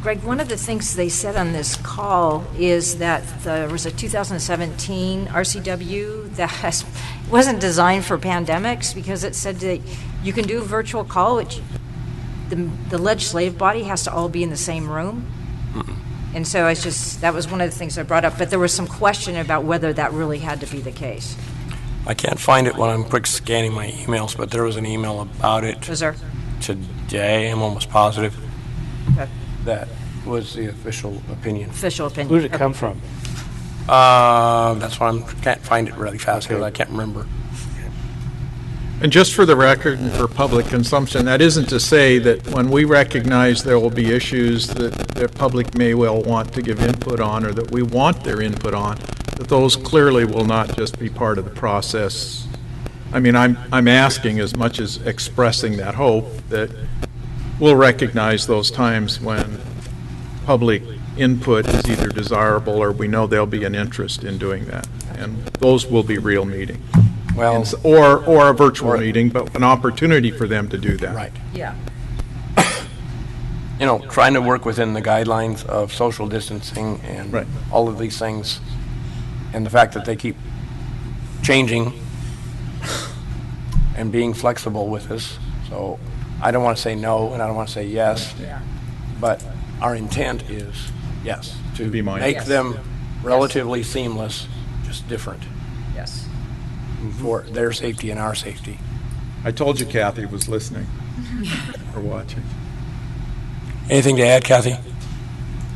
Greg, one of the things they said on this call is that there was a 2017 RCW that wasn't designed for pandemics, because it said that you can do a virtual call, which the legislative body has to all be in the same room. And so that was one of the things I brought up, but there was some question about whether that really had to be the case. I can't find it when I'm quick scanning my emails, but there was an email about it. Was there? Today, I'm almost positive. Okay. That was the official opinion. Official opinion. Who did it come from? That's why I can't find it really fast because I can't remember. And just for the record and for public consumption, that isn't to say that when we recognize there will be issues that the public may well want to give input on, or that we want their input on, that those clearly will not just be part of the process. I mean, I'm asking as much as expressing that hope that we'll recognize those times when public input is either desirable or we know there'll be an interest in doing that. And those will be real meetings. Well, or a virtual meeting, but an opportunity for them to do that. right. Yeah. You know, trying to work within the guidelines of social distancing and Right. all of these things, and the fact that they keep changing and being flexible with us. So I don't want to say no, and I don't want to say yes, but our intent is, yes, to be mindful. make Yes. them relatively seamless, just different, Yes. for their safety and our safety. I told you Kathy was listening or watching. Anything to add, Kathy?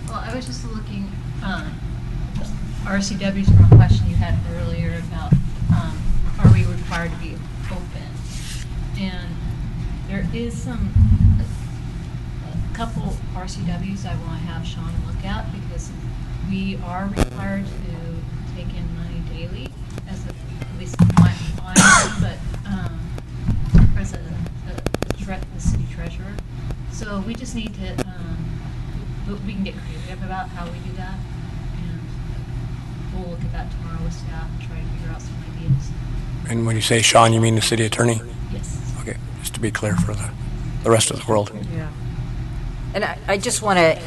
Well, I was just looking, RCWs from a question you had earlier about, are we required to be open? And there is a couple RCWs I want to have Sean look at, because we are required to take in money daily, as at least mine, but as the city treasurer. So we just need to, we can get creative about how we do that, and we'll look at that tomorrow with staff and try to figure out some ideas. And when you say Sean, you mean the city attorney? Yes. Okay, just to be clear for the rest of the world. Yeah. And I just want to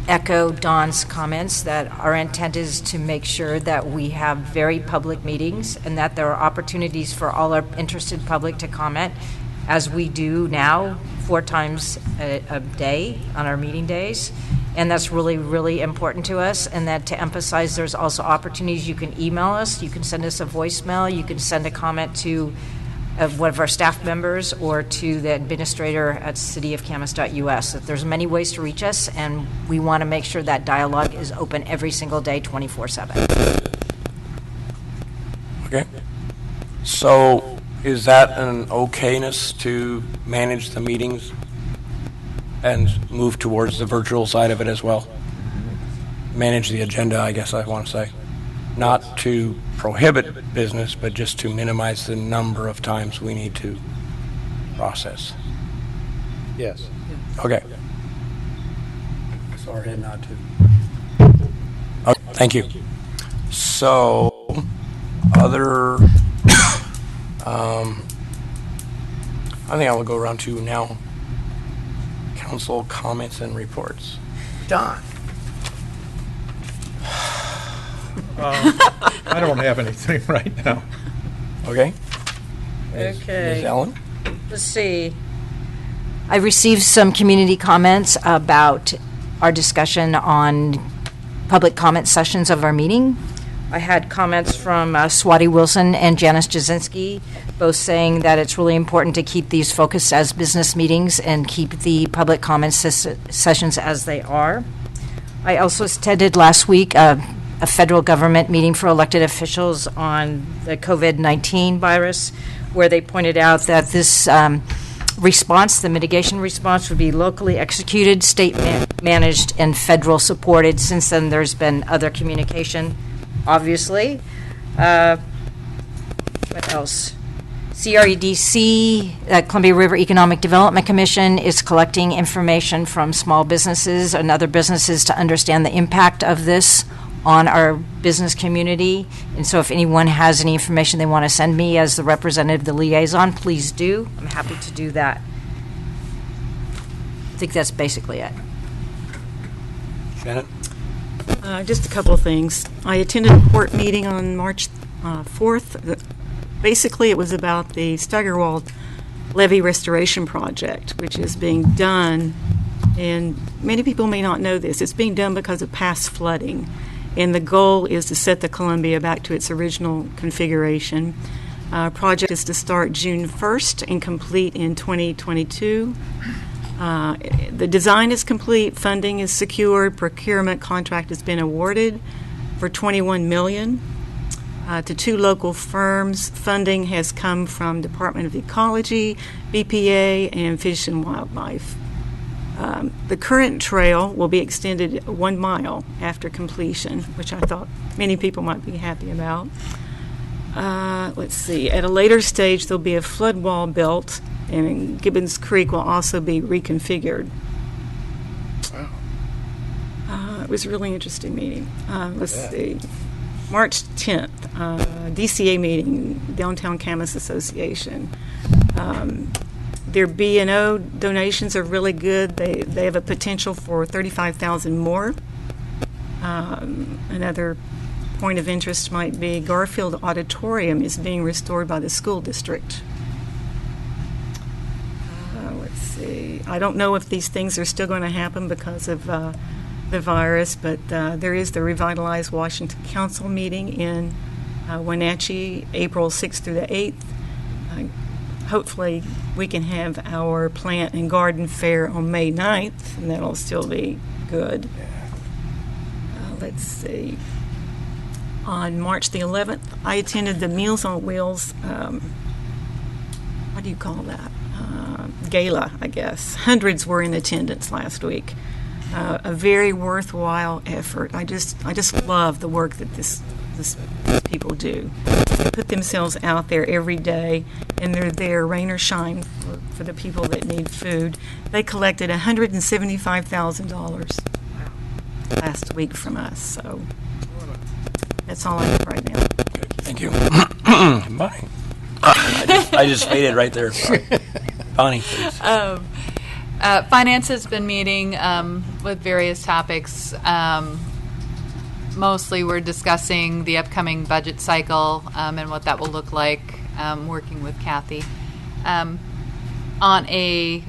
echo Don's comments that our intent is to make sure that we have very public meetings and that there are opportunities for all our interested public to comment, as we do now 4 times a day on our meeting days. And that's really, really important to us. And that, to emphasize, there's also opportunities. You can email us, you can send us a voicemail, you can send a comment to one of our staff members or to the administrator at cityofcamas.us. There's many ways to reach us, and we want to make sure that dialogue is open every single day, 24/7. Okay. So is that an okayness to manage the meetings and move towards the virtual side of it as well? Manage the agenda, I guess I want to say. Not to prohibit business, but just to minimize the number of times we need to process. Yes. Okay. So our head nod too. Okay, thank you. So, other, I think I will go around to now council comments and reports. Don. I don't have anything right now. Okay. Okay. Ms. Allen? Let's see. I received some community comments about our discussion on public comment sessions of our meeting. I had comments from Swati Wilson and Janice Jasinski, both saying that it's really important to keep these focused as business meetings and keep the public comment sessions as they are. I also attended last week a federal government meeting for elected officials on the COVID-19 virus, where they pointed out that this response, the mitigation response, would be locally executed, state managed, and federal supported. Since then, there's been other communication, obviously. What else? CREDC, Columbia River Economic Development Commission, is collecting information from small businesses and other businesses to understand the impact of this on our business community. And so if anyone has any information they want to send me as the representative, the liaison, please do. I'm happy to do that. I think that's basically it. Shannon? Just a couple of things. I attended a court meeting on March 4th. Basically, it was about the Steigerwald levee restoration project, which is being done, and many people may not know this. It's being done because of past flooding, and the goal is to set the Columbia back to its original configuration. Project is to start June 1st and complete in 2022. The design is complete, funding is secured, procurement contract has been awarded for $21 million to 2 local firms. Funding has come from Department of Ecology, BPA, and Fish and Wildlife. The current trail will be extended 1 mile after completion, which I thought many people might be happy about. Let's see, at a later stage, there'll be a flood wall built, and Gibbons Creek will also be reconfigured. It was a really interesting meeting. Let's see. March 10th, DCA meeting, Downtown Camas Association. Their B&O donations are really good. They have a potential for $35,000 more. Another point of interest might be Garfield Auditorium is being restored by the school district. Let's see. I don't know if these things are still going to happen because of the virus, but there is the Revitalize Washington Council meeting in Wenatchee, April 6th through the 8th. Hopefully, we can have our plant and garden fair on May 9th, and that'll still be good. Let's see. On March the 11th, I attended the Meals on Wheels, what do you call that? Gala, I guess. Hundreds were in attendance last week. A very worthwhile effort. I just love the work that these people do. They put themselves out there every day, and they're there, rain or shine, for the people that need food. They collected $175,000 last week from us, so that's all I have right now. Thank you. Bonnie. I just faded right there. Sorry. Bonnie, please. Finance has been meeting with various topics. Mostly we're discussing the upcoming budget cycle and what that will look like, working with Kathy. On a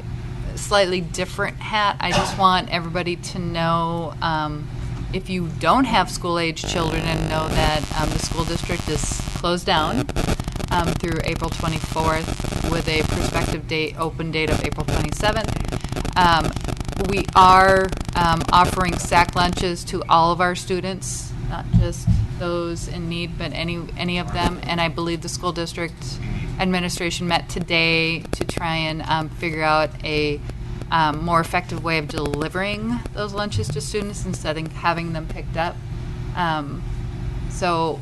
slightly different hat, I just want everybody to know, if you don't have school-age children, and know that the school district is closed down through April 24th with a prospective open date of April 27th. We are offering sack lunches to all of our students, not just those in need, but any of them. And I believe the school district administration met today to try and figure out a more effective way of delivering those lunches to students instead of having them picked up. So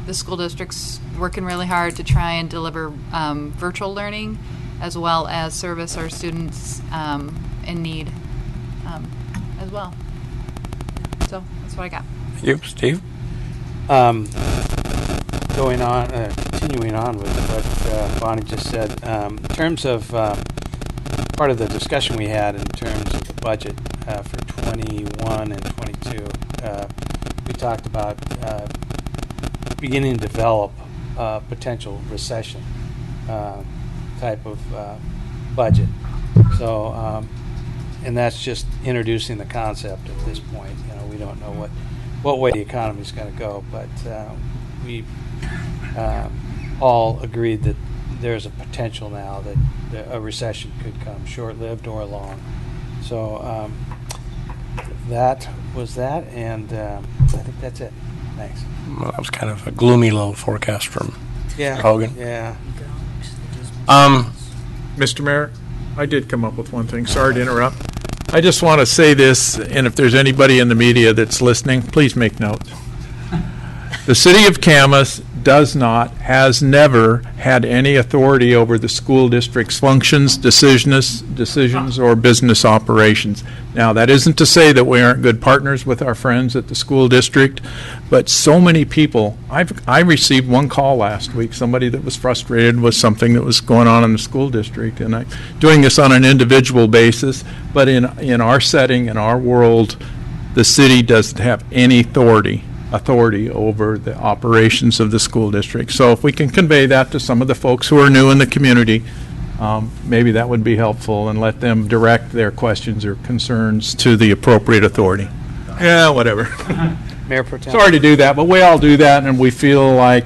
the school district's working really hard to try and deliver virtual learning, as well as service our students in need as well. So that's what I got. Thank you. Steve? Continuing on with what Bonnie just said, in terms of part of the discussion we had in terms of the budget for 21 and 22, we talked about beginning to develop potential recession type of budget. So, and that's just introducing the concept at this point. You know, we don't know what way the economy is going to go, but we all agreed that there's a potential now that a recession could come, short-lived or long. So that was that, and I think that's it. Thanks. Well, that was kind of a gloomy little forecast from Hogan. Yeah. Mr. Mayor, I did come up with one thing. Sorry to interrupt. I just want to say this, and if there's anybody in the media that's listening, please make notes. The city of Camas has never had any authority over the school district's functions, decisions, or business operations. Now, that isn't to say that we aren't good partners with our friends at the school district, but so many people, I received one call last week, somebody that was frustrated with something that was going on in the school district, and I'm doing this on an individual basis, but in our setting, in our world, the city doesn't have any authority over the operations of the school district. So if we can convey that to some of the folks who are new in the community, maybe that would be helpful, and let them direct their questions or concerns to the appropriate authority. Yeah, whatever. Mayor Pro-Tem. Sorry to do that, but we all do that, and we feel like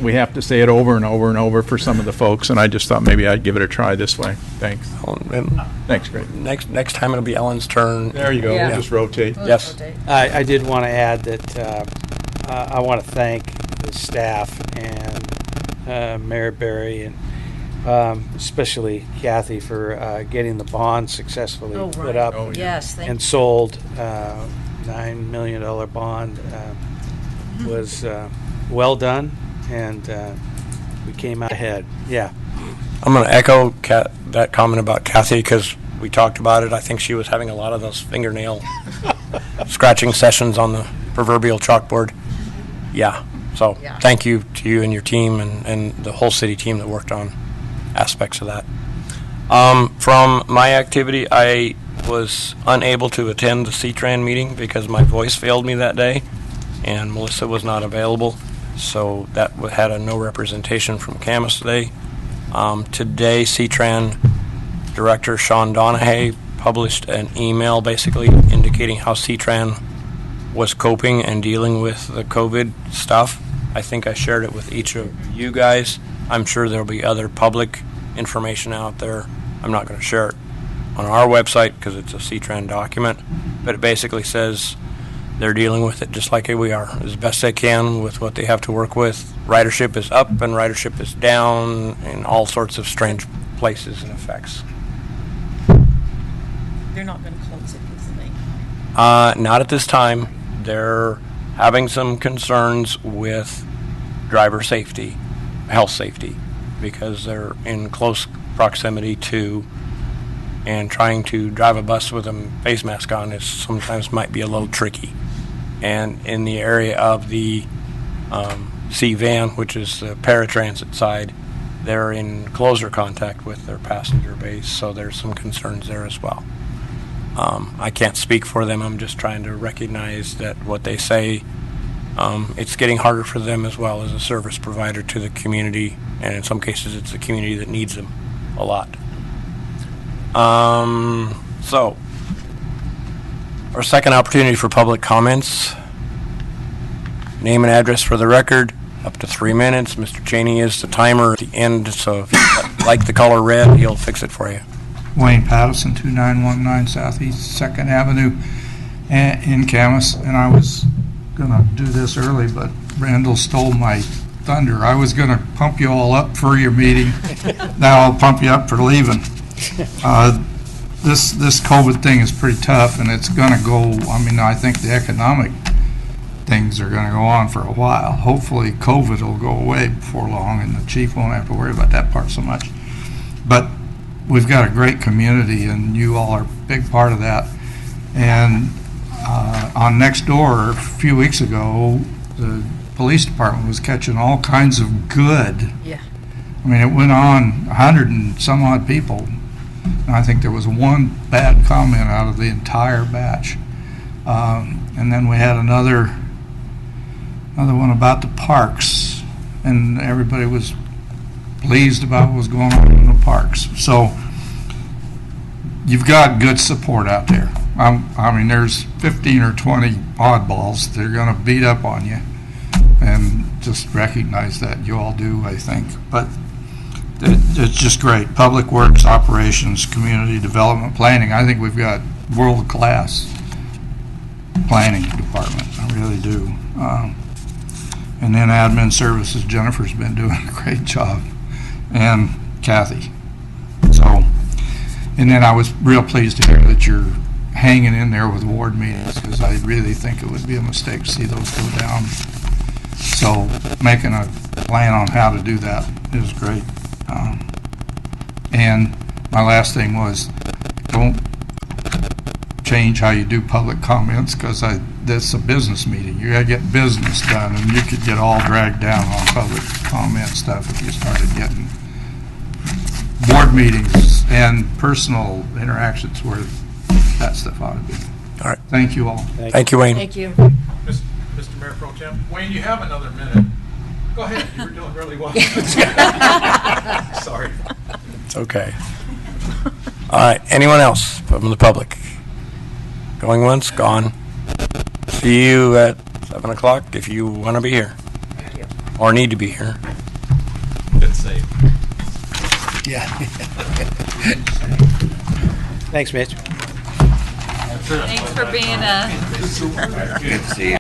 we have to say it over and over and over for some of the folks, and I just thought maybe I'd give it a try this way. Thanks. Thanks, Greg. Next time it'll be Ellen's turn. There you go. Yeah. We'll just rotate. Yes. I did want to add that I want to thank the staff and Mayor Barry and especially Kathy for getting the bond successfully put up Yes, thank and sold. $9 million bond was well done, and we came out ahead. Yeah. I'm going to echo that comment about Kathy because we talked about it. I think she was having a lot of those fingernail scratching sessions on the proverbial chalkboard. Yeah. So thank you to you and your team and the whole city team that worked on aspects of that. From my activity, I was unable to attend the CTRAN meeting because my voice failed me that day, and Melissa was not available. So that had a no representation from Camas today. Today, CTRAN Director Sean Donahue published an email basically indicating how CTRAN was coping and dealing with the COVID stuff. I think I shared it with each of you guys. I'm sure there'll be other public information out there. I'm not going to share it on our website because it's a CTRAN document, but it basically says they're dealing with it just like we are, as best they can with what they have to work with. Ridership is up and ridership is down in all sorts of strange places and effects. They're not going to close it, is they? Not at this time. They're having some concerns with driver safety, health safety, because they're in close proximity to, and trying to drive a bus with a face mask on is sometimes might be a little tricky. And in the area of the C-Van, which is the paratransit side, they're in closer contact with their passenger base, so there's some concerns there as well. I can't speak for them. I'm just trying to recognize that what they say, it's getting harder for them as well as a service provider to the community, and in some cases it's the community that needs them a lot. So, our second opportunity for public comments. Name and address for the record, up to 3 minutes. Mr. Chaney is the timer at the end, so if you like the color red, he'll fix it for you. Wayne Patterson, 2919 Southeast 2nd Avenue in Camas, and I was going to do this early, but Randall stole my thunder. I was going to pump you all up for your meeting. Now I'll pump you up for leaving. This COVID thing is pretty tough, and it's going to go, I mean, I think the economic things are going to go on for a while. Hopefully COVID will go away before long, and the chief won't have to worry about that part so much. But we've got a great community, and you all are a big part of that. And on Nextdoor, a few weeks ago, the police department was catching all kinds of good. Yeah. I mean, it went on 100 and some odd people. And I think there was one bad comment out of the entire batch. And then we had another another one about the parks, and everybody was pleased about what was going on in the parks. So you've got good support out there. I mean, there's 15 or 20 oddballs that are going to beat up on you, and just recognize that. You all do, I think. But it's just great. Public Works, Operations, Community Development, Planning. I think we've got world-class planning department. I really do. And then Admin Services, Jennifer's been doing a great job, and Kathy. So, and then I was real pleased to hear that you're hanging in there with ward meetings, because I really think it would be a mistake to see those go down. So making a plan on how to do that is great. And my last thing was, don't change how you do public comments, because this is a business meeting. You gotta get business done, and you could get all dragged down on public comment stuff if you started getting board meetings and personal interactions where that stuff ought to be. All right. Thank you all. Thank you, Wayne. Thank you. Mr. Mayor Pro Tem, Wayne, you have another minute. Go ahead, you were doing really well. Sorry. It's okay. All right, anyone else from the public? Going once, gone. See you at 7 o'clock if you want to be here. Or need to be here. Good save. Yeah. Thanks, Mitch. Thanks for being Good to see you.